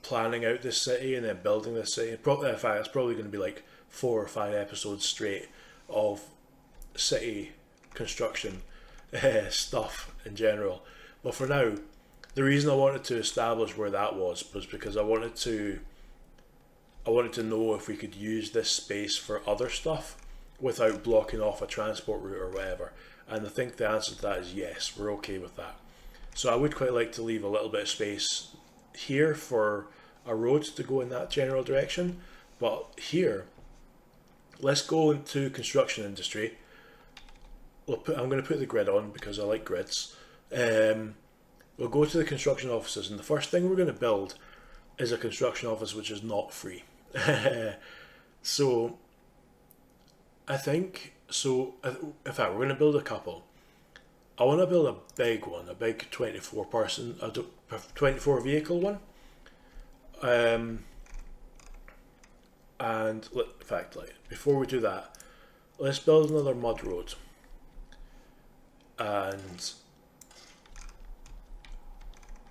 planning out this city and then building this city. In fact, it's probably going to be like 4 or 5 episodes straight of city construction stuff in general. But for now, the reason I wanted to establish where that was because I wanted to know if we could use this space for other stuff without blocking off a transport route or whatever. And I think the answer to that is yes, we're okay with that. So I would quite like to leave a little bit of space here for a road to go in that general direction. But here, let's go into construction industry. I'm going to put the grid on because I like grids. We'll go to the construction offices, and the first thing we're going to build is a construction office which is not free. So I think, in fact, we're going to build a couple. I want to build a big one, a big 24 vehicle one. And in fact, before we do that, let's build another mud road. And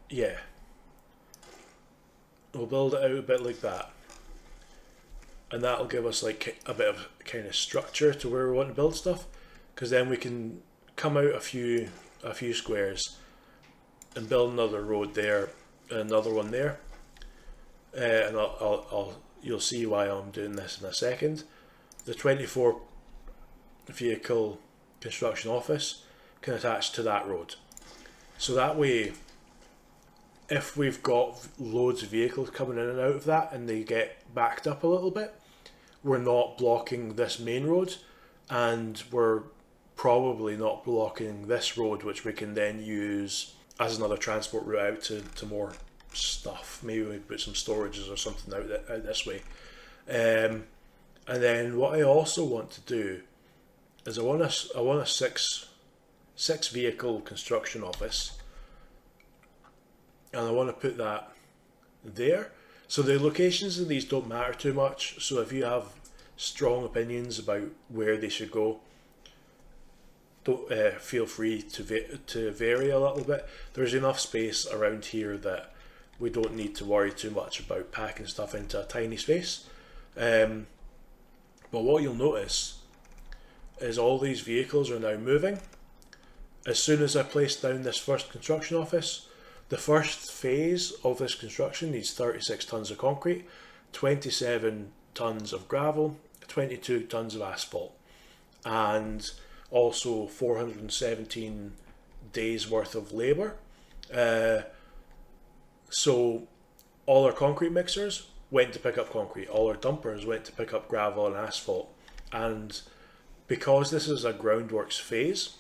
yeah, we'll build it out a bit like that. and that'll give us like a bit of kind of structure to where we want to build stuff, because then we can come out a few squares and build another road there and another one there, and you'll see why I'm doing this in a second. The 24 vehicle construction office can attach to that road, so that way if we've got loads of vehicles coming in and out of that and they get backed up a little bit, we're not blocking this main road, and we're probably not blocking this road, which we can then use as another transport route out to more stuff. Maybe we put some storages or something out this way. And then what I also want to do is I want a six vehicle construction office, and I want to put that there. So the locations of these don't matter too much. So if you have strong opinions about where they should go, don't feel free to vary a little bit. There's enough space around here that we don't need to worry too much about packing stuff into a tiny space. But what you'll notice is all these vehicles are now moving. As soon as I place down this first construction office, the first phase of this construction needs 36 tonnes of concrete, 27 tonnes of gravel, 22 tonnes of asphalt, and also 417 days worth of labour. So all our concrete mixers went to pick up concrete, all our dumpers went to pick up gravel and asphalt, and because this is a groundworks phase,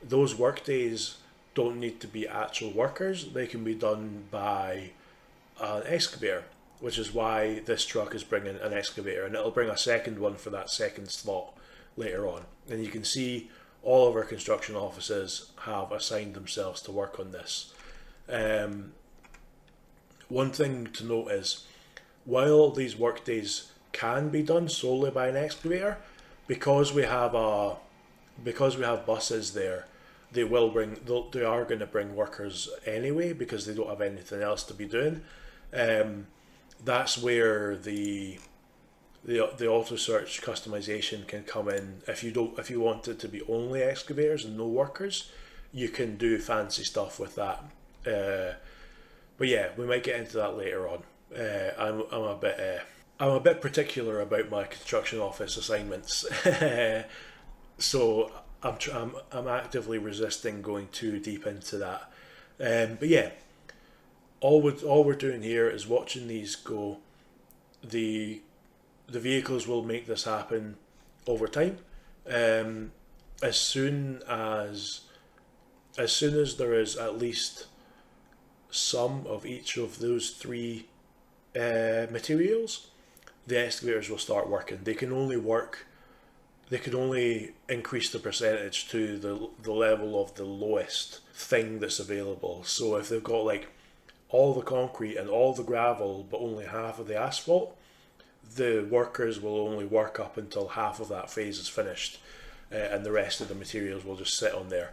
those work days don't need to be actual workers. They can be done by an excavator, which is why this truck is bringing an excavator, and it'll bring a second one for that second slot later on. And you can see all of our construction offices have assigned themselves to work on this. One thing to note is, while these work days can be done solely by an excavator, because we have buses there, they are going to bring workers anyway, because they don't have anything else to be doing. That's where the auto search customization can come in. If you want it to be only excavators and no workers, you can do fancy stuff with that. But yeah, we might get into that later on. I'm a bit particular about my construction office assignments, so I'm actively resisting going too deep into that. But yeah, all we're doing here is watching these go. The vehicles will make this happen over time. As soon as there is at least some of each of those three materials, the excavators will start working. They can only increase the percentage to the level of the lowest thing that's available. So if they've got like all the concrete and all the gravel but only half of the asphalt, the workers will only work up until half of that phase is finished, and the rest of the materials will just sit on there.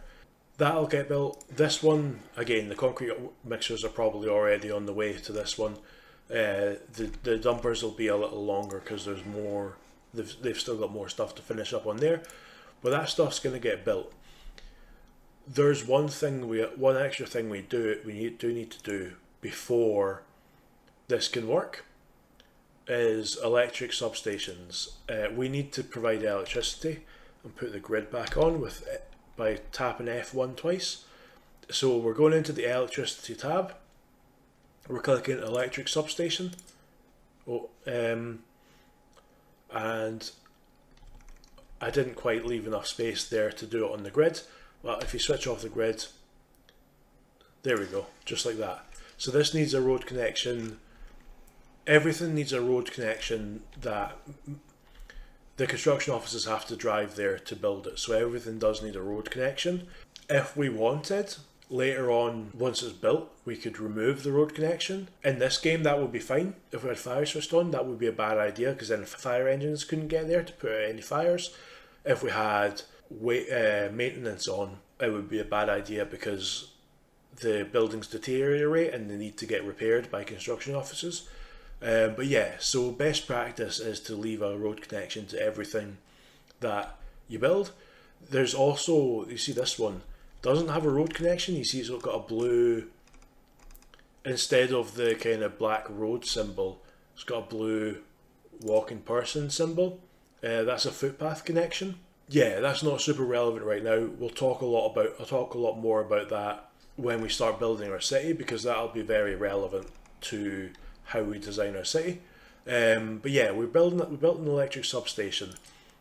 That'll get built. This one, again, the concrete mixers are probably already on the way to this one. The dumpers will be a little longer because there's more. They've still got more stuff to finish up on there, but that stuff's going to get built. There's one extra thing we do need to do before this can work, is electric substations. We need to provide electricity and put the grid back on by tapping F1 twice. So we're going into the electricity tab, we're clicking electric substation, and I didn't quite leave enough space there to do it on the grid. Well, if you switch off the grid, there we go, just like that. So this needs a road connection. Everything needs a road connection that the construction offices have to drive there to build it. So everything does need a road connection. If we wanted, later on, once it's built, we could remove the road connection. In this game, that would be fine. If we had fire switched on, that would be a bad idea, because then fire engines couldn't get there to put out any fires. If we had maintenance on, it would be a bad idea, because the buildings deteriorate and they need to get repaired by construction offices. But yeah, so best practice is to leave a road connection to everything that you build. There's also, you see this one doesn't have a road connection. You see it's got a blue, instead of the kind of black road symbol, it's got a blue walking person symbol. That's a footpath connection. Yeah, that's not super relevant right now. I'll talk a lot more about that when we start building our city, because that'll be very relevant to how we design our city. But yeah, we built an electric substation.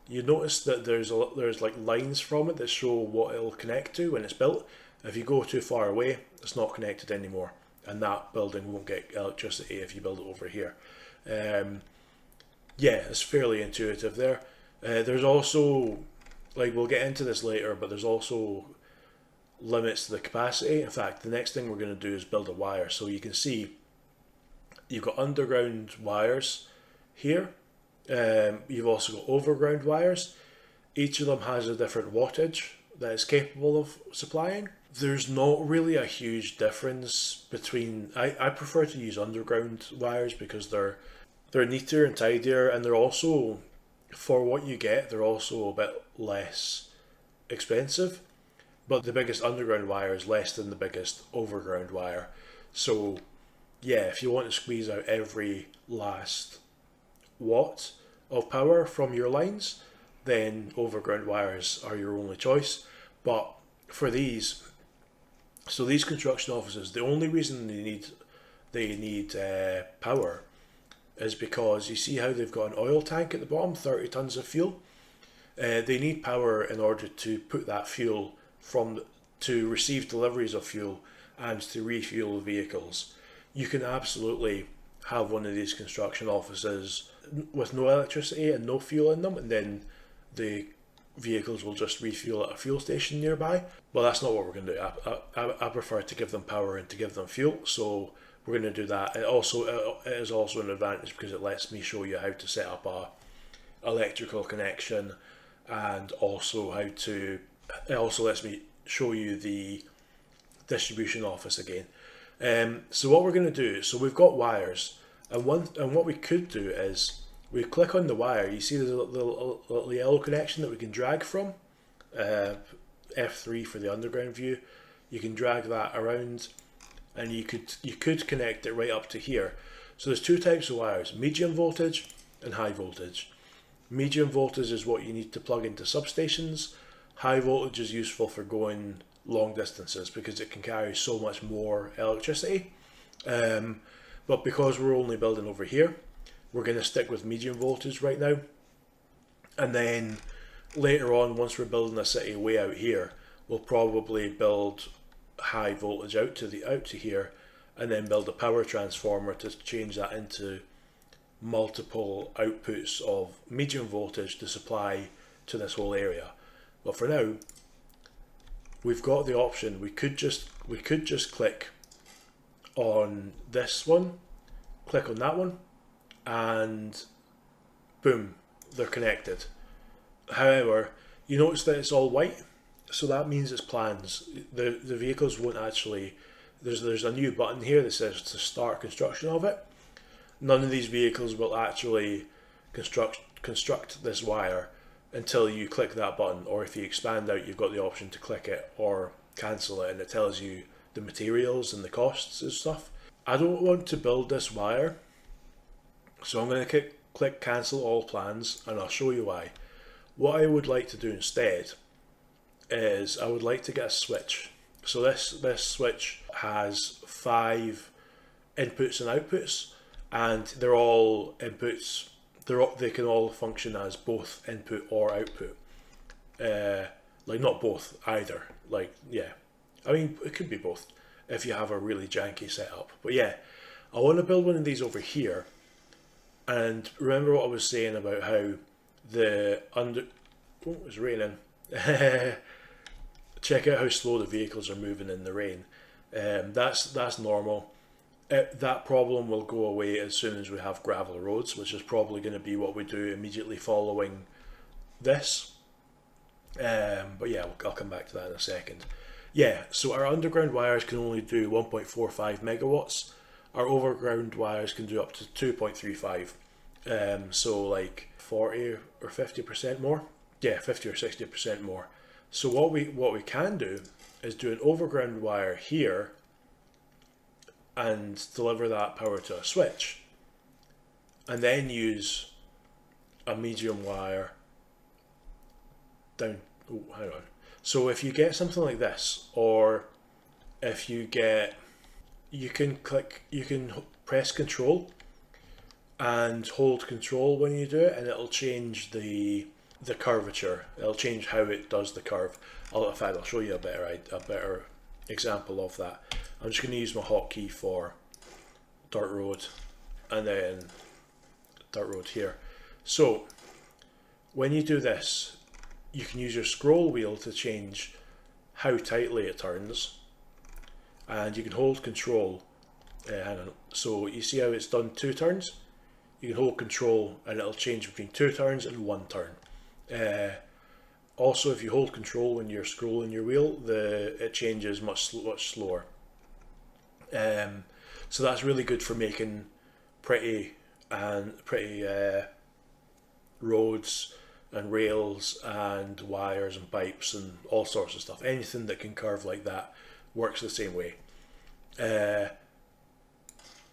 You notice that there's like lines from it that show what it'll connect to when it's built. If you go too far away, it's not connected anymore, and that building won't get electricity if you build it over here. Yeah, it's fairly intuitive there. There's also, like, we'll get into this later, but there's also limits to the capacity. In fact, the next thing we're going to do is build a wire. So you can see you've got underground wires here. You've also got overground wires. Each of them has a different wattage that it's capable of supplying. There's not really a huge difference between. I prefer to use underground wires because they're neater and tidier, and they're also, for what you get, they're also a bit less expensive. But the biggest underground wire is less than the biggest overground wire. So yeah, if you want to squeeze out every last watt of power from your lines, then overground wires are your only choice. But for these, so these construction offices, the only reason they need power is because you see how they've got an oil tank at the bottom, 30 tons of fuel. They need power in order to put that fuel to receive deliveries of fuel and to refuel the vehicles. You can absolutely have one of these construction offices with no electricity and no fuel in them, and then the vehicles will just refuel at a fuel station nearby. Well, that's not what we're going to do. I prefer to give them power and to give them fuel, so we're going to do that. It is also an advantage because it lets me show you how to set up a electrical connection, and also it also lets me show you the distribution office again. So what we're going to do, so we've got wires, and what we could do is we click on the wire. You see the little yellow connection that we can drag from, F3 for the underground view. You can drag that around, and you could connect it right up to here. So there's two types of wires: medium voltage and high voltage. Medium voltage is what you need to plug into substations. High voltage is useful for going long distances because it can carry so much more electricity. But because we're only building over here, we're going to stick with medium voltage right now. And then later on, once we're building a city way out here, we'll probably build high voltage out to here, and then build a power transformer to change that into multiple outputs of medium voltage to supply to this whole area. But for now, we've got the option. We could just click on this one, click on that one, and boom, they're connected. However, you notice that it's all white, so that means it's plans. The vehicles won't actually. There's a new button here that says to start construction of it. None of these vehicles will actually construct this wire until you click that button, or if you expand out, you've got the option to click it or cancel it, and it tells you the materials and the costs and stuff. I don't want to build this wire, so I'm going to click cancel all plans, and I'll show you why. What I would like to do instead is I would like to get a switch. So this switch has 5 inputs and outputs, and they're all inputs. They can all function as both input or output. Like not both either. Like, yeah, I mean it could be both if you have a really janky setup. But yeah, I want to build one of these over here. And remember what I was saying about how it's raining. Check out how slow the vehicles are moving in the rain. That's normal. That problem will go away as soon as we have gravel roads, which is probably going to be what we do immediately following this. But yeah, I'll come back to that in a second. Yeah, so our underground wires can only do 1.45 megawatts, our overground wires can do up to 2.35. So like 40 or 50% more. Yeah, 50 or 60% more. So what we can do is do an overground wire here and deliver that power to a switch, and then use a medium wire down. Oh, hang on. So if you get something like this, or if you get, you can press Control and hold Control when you do it, and it'll change the curvature. It'll change how it does the curve. In fact, I'll show you a better example of that. I'm just going to use my hotkey for dirt road, and then dirt road here. So when you do this, you can use your scroll wheel to change how tightly it turns, and you can hold Control. Hang on. So you see how it's done 2 turns? You can hold Control and it'll change between 2 turns and 1 turn. Also, if you hold Control when you're scrolling your wheel, it changes much slower. So that's really good for making pretty roads and rails and wires and pipes and all sorts of stuff. Anything that can curve like that works the same way.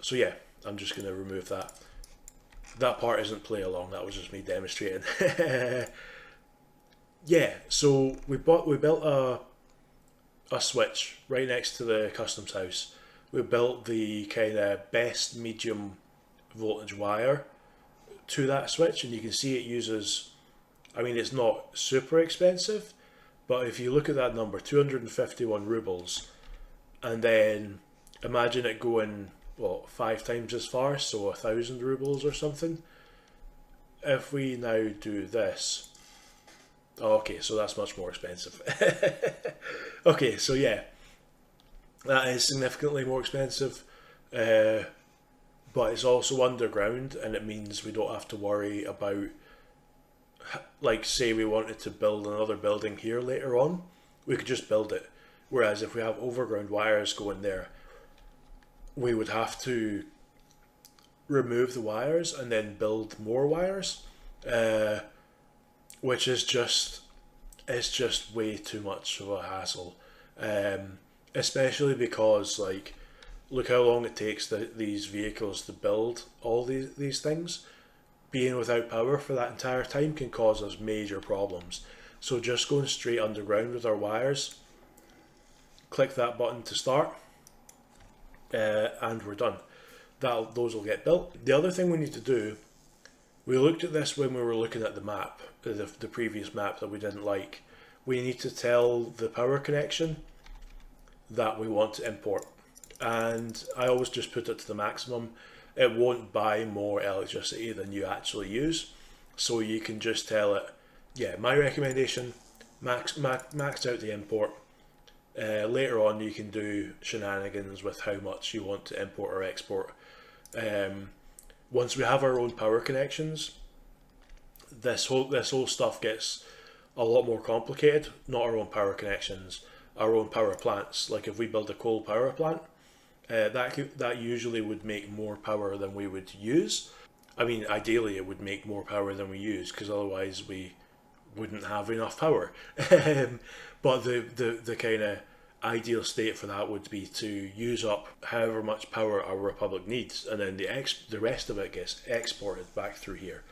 So yeah, I'm just going to remove that. That part isn't play along, that was just me demonstrating. Yeah, so we built a switch right next to the customs house. We built the kind of best medium voltage wire to that switch, and you can see it uses, I mean, it's not super expensive, but if you look at that number, 251 rubles, and then imagine it going, 5 times as far, so 1,000 rubles or something. If we now do this, okay, so that's much more expensive. Okay, so yeah, that is significantly more expensive, but it's also underground, and it means we don't have to worry about, like, say we wanted to build another building here later on, we could just build it. Whereas if we have overground wires going there, we would have to remove the wires and then build more wires, which is just, it's just way too much of a hassle, especially because, like, look how long it takes these vehicles to build all these things. Being without power for that entire time can cause us major problems. So just going straight underground with our wires, click that button to start, and we're done. Those will get built. The other thing we need to do, we looked at this when we were looking at the map, the previous map that we didn't like. We need to tell the power connection that we want to import, and I always just put it to the maximum. It won't buy more electricity than you actually use, so you can just tell it, yeah, my recommendation, max out the import. Later on you can do shenanigans with how much you want to import or export. Once we have our own power connections, this whole stuff gets a lot more complicated. Not our own power connections, our own power plants. Like if we build a coal power plant, that usually would make more power than we would use. I mean, ideally it would make more power than we use, because otherwise we wouldn't have enough power. But the kind of ideal state for that would be to use up however much power our republic needs, and then the rest of it gets exported back through here.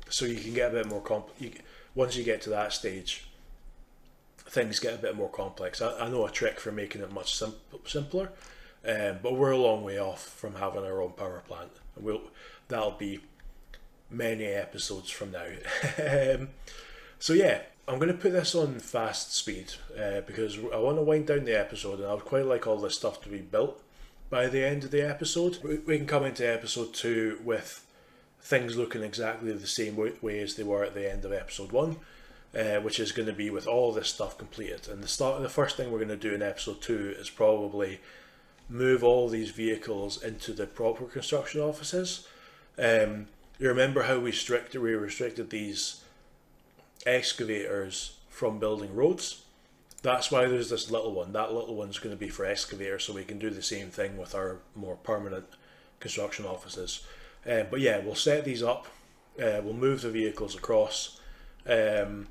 So you can get a bit more once you get to that stage, things get a bit more complex. I know a trick for making it much simpler, but we're a long way off from having our own power plant. That'll be many episodes from now. So yeah, I'm going to put this on fast speed because I want to wind down the episode, and I would quite like all this stuff to be built by the end of the episode. We can come into episode 2 with things looking exactly the same way as they were at the end of episode 1, which is going to be with all this stuff completed. And the first thing we're going to do in episode 2 is probably move all these vehicles into the proper construction offices. You remember how we restricted these excavators from building roads? That's why there's this little one. That little one's going to be for excavator, so we can do the same thing with our more permanent construction offices. But yeah, we'll set these up. We'll move the vehicles across, and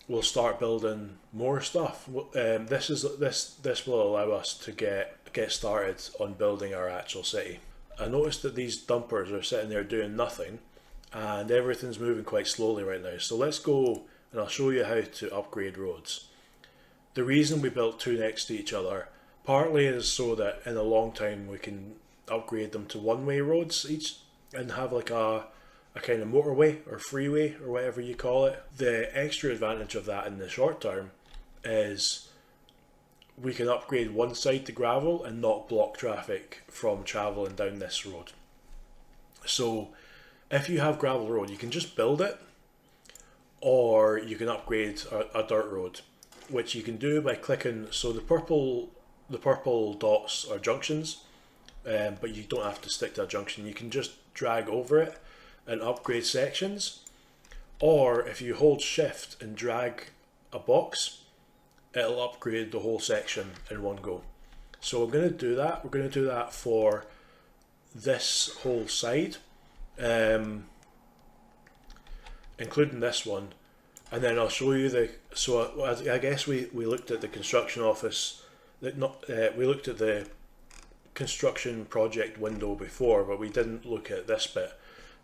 we'll start building more stuff. This will allow us to get started on building our actual city. I noticed that these dumpers are sitting there doing nothing, and everything's moving quite slowly right now. So let's go and I'll show you how to upgrade roads. The reason we built two next to each other partly is so that in a long time we can upgrade them to one-way roads each and have like a kind of motorway or freeway or whatever you call it. The extra advantage of that in the short term is we can upgrade one side to gravel and not block traffic from travelling down this road. So if you have gravel road, you can just build it, or you can upgrade a dirt road, which you can do by clicking. So the purple dots are junctions, but you don't have to stick to a junction. You can just drag over it and upgrade sections, or if you hold shift and drag a box, it'll upgrade the whole section in one go. So we're going to do that. We're going to do that for this whole side, including this one, and then I'll show you so I guess we looked at the construction office, we looked at the construction project window before, but we didn't look at this bit.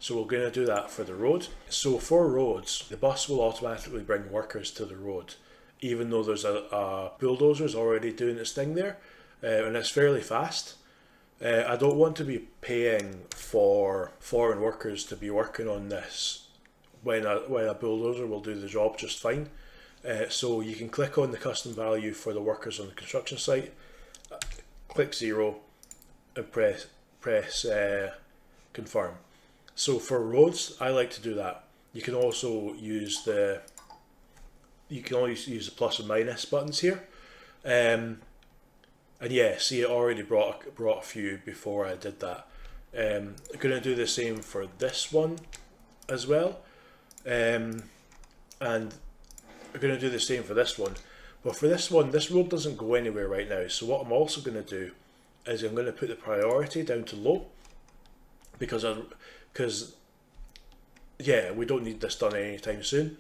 So we're going to do that for the road. So for roads, the bus will automatically bring workers to the road, even though there's a bulldozer's already doing its thing there, and it's fairly fast. I don't want to be paying for foreign workers to be working on this when a bulldozer will do the job just fine. So you can click on the custom value for the workers on the construction site, click 0, and press confirm. So for roads, I like to do that. You can also use the plus and minus buttons here, and yeah, see, it already brought a few before I did that. I'm going to do the same for this one as well, and I'm going to do the same for this one. But for this one, this road doesn't go anywhere right now. So what I'm also going to do is I'm going to put the priority down to low, because yeah, we don't need this done anytime soon.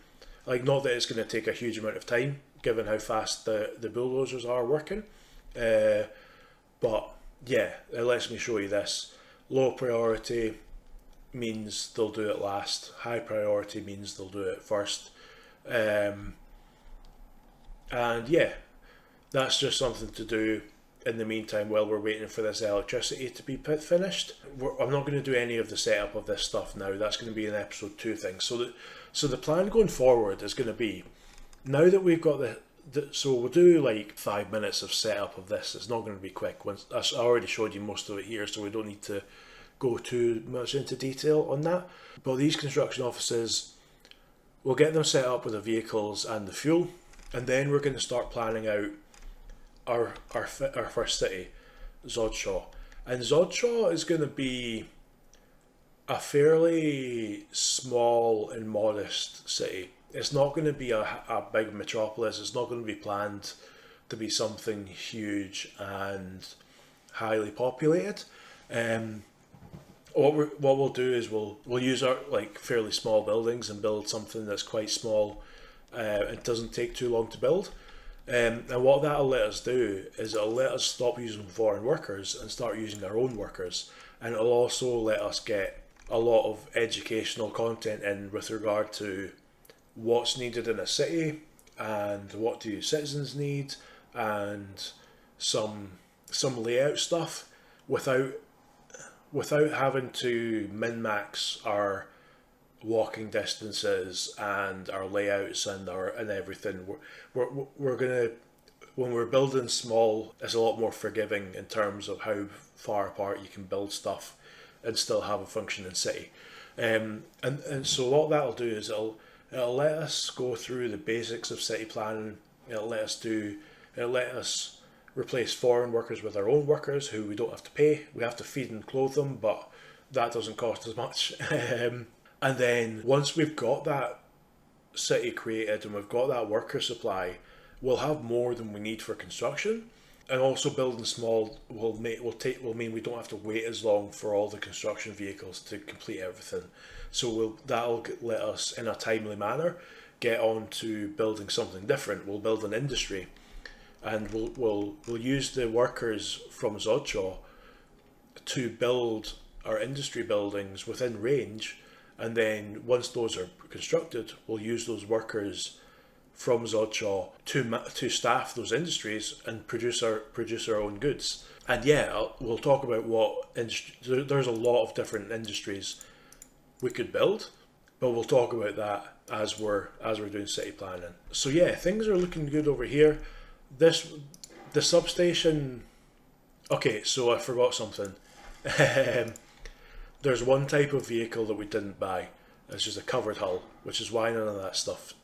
Like, not that it's going to take a huge amount of time given how fast the bulldozers are working, but yeah, it lets me show you this. Low priority means they'll do it last, high priority means they'll do it first, and yeah, that's just something to do in the meantime while we're waiting for this electricity to be finished. I'm not going to do any of the setup of this stuff now. That's going to be an episode 2 thing. So the plan going forward is going to be, now that we've got so we'll do like 5 minutes of setup of this. It's not going to be quick. I already showed you most of it here, so we don't need to go too much into detail on that. But these construction offices, we'll get them set up with the vehicles and the fuel, and then we're going to start planning out our first city, Zodshaw. And Zodshaw is going to be a fairly small and modest city. It's not going to be a big metropolis. It's not going to be planned to be something huge and highly populated. What we'll do is we'll use our like fairly small buildings and build something that's quite small. It doesn't take too long to build. And what that'll let us do is it'll let us stop using foreign workers and start using our own workers. And it'll also let us get a lot of educational content in with regard to what's needed in a city and what do citizens need, and some layout stuff without having to min-max our walking distances and our layouts and everything. We're gonna, when we're building small, it's a lot more forgiving in terms of how far apart you can build stuff and still have a functioning city. And so what that'll do is it'll let us go through the basics of city planning. It'll let us replace foreign workers with our own workers who we don't have to pay. We have to feed and clothe them, but that doesn't cost as much. And then once we've got that city created and we've got that worker supply, we'll have more than we need for construction. And also building small will mean we don't have to wait as long for all the construction vehicles to complete everything. So that'll let us, in a timely manner, get on to building something different. We'll build an industry, and we'll use the workers from Zodshaw to build our industry buildings within range, and then once those are constructed, we'll use those workers from Zodshaw to staff those industries and produce our own goods. And yeah, we'll talk about what there's a lot of different industries we could build, but we'll talk about that as we're doing city planning. So yeah, things are looking good over here. The substation. Okay, so I forgot something. There's one type of vehicle that we didn't buy. It's just a covered hull, which is why none of that stuff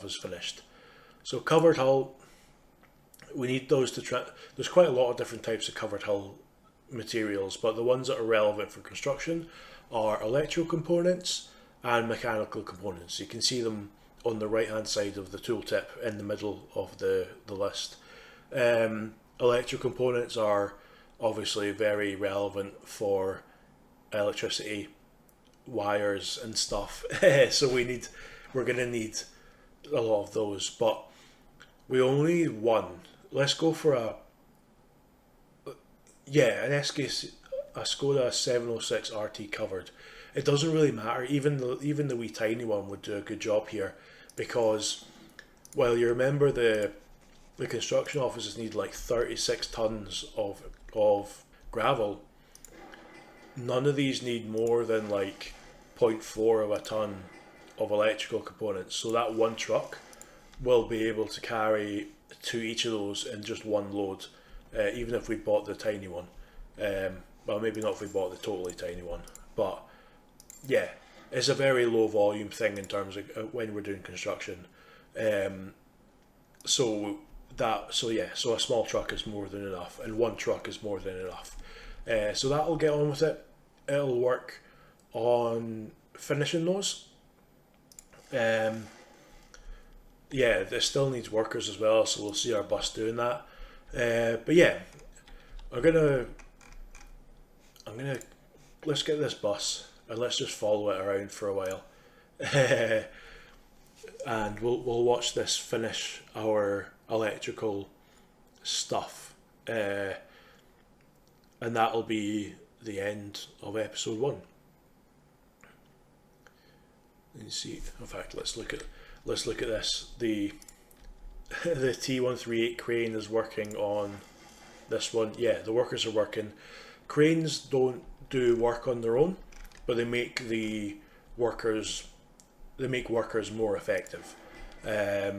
is finished. So covered hull, we need those to there's quite a lot of different types of covered hull materials, but the ones that are relevant for construction are electrical components and mechanical components. You can see them on the right hand side of the tooltip in the middle of the list. Electrical components are obviously very relevant for electricity wires and stuff. So we're going to need a lot of those, but we only need one. Let's go for an Skoda 706 RT covered. It doesn't really matter. Even the wee tiny one would do a good job here, because, well, you remember the construction offices need like 36 tons of gravel. None of these need more than like 0.4 of a ton of electrical components. So that one truck will be able to carry to each of those in just one load, even if we bought the tiny one. Well, maybe not if we bought the totally tiny one, but yeah, it's a very low volume thing in terms of when we're doing construction. So a small truck is more than enough, and one truck is more than enough. So that'll get on with it. It'll work on finishing those. Yeah, this still needs workers as well, so we'll see our bus doing that. But yeah, let's get this bus and let's just follow it around for a while, and we'll watch this finish our electrical stuff, and that'll be the end of episode 1. Let's see. In fact, let's look at this. The T138 crane is working on this one. Yeah, the workers are working. Cranes don't do work on their own, but they make workers more effective. I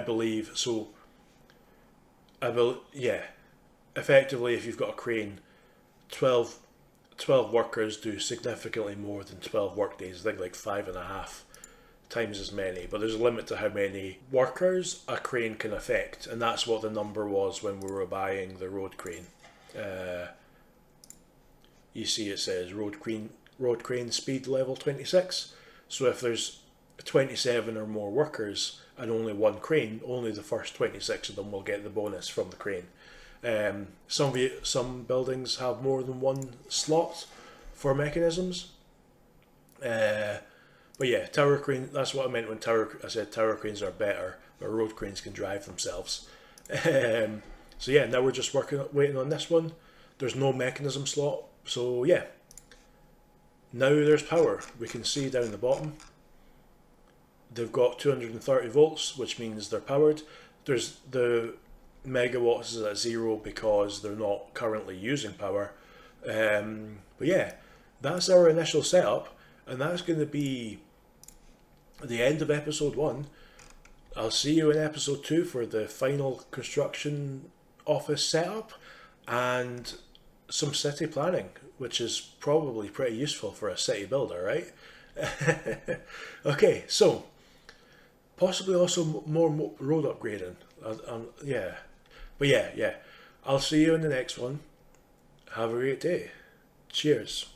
believe so. Yeah. Effectively, if you've got a crane, 12 workers do significantly more than 12 work days. I think like 5.5 times as many, but there's a limit to how many workers a crane can affect, and that's what the number was when we were buying the road crane. You see it says road crane speed level 26. So if there's 27 or more workers and only one crane, only the first 26 of them will get the bonus from the crane. Some buildings have more than one slot for mechanisms. But yeah, tower crane, that's what I meant when I said tower cranes are better, but road cranes can drive themselves. So yeah, now we're just waiting on this one. There's no mechanism slot, so yeah. Now there's power. We can see down the bottom, they've got 230 volts, which means they're powered. There's the megawatts is at 0 because they're not currently using power. But yeah, that's our initial setup, and that's going to be the end of episode 1. I'll see you in episode 2 for the final construction office setup and some city planning, which is probably pretty useful for a city builder, right? Okay, so possibly also more road upgrading. Yeah. But yeah, I'll see you in the next one. Have a great day. Cheers.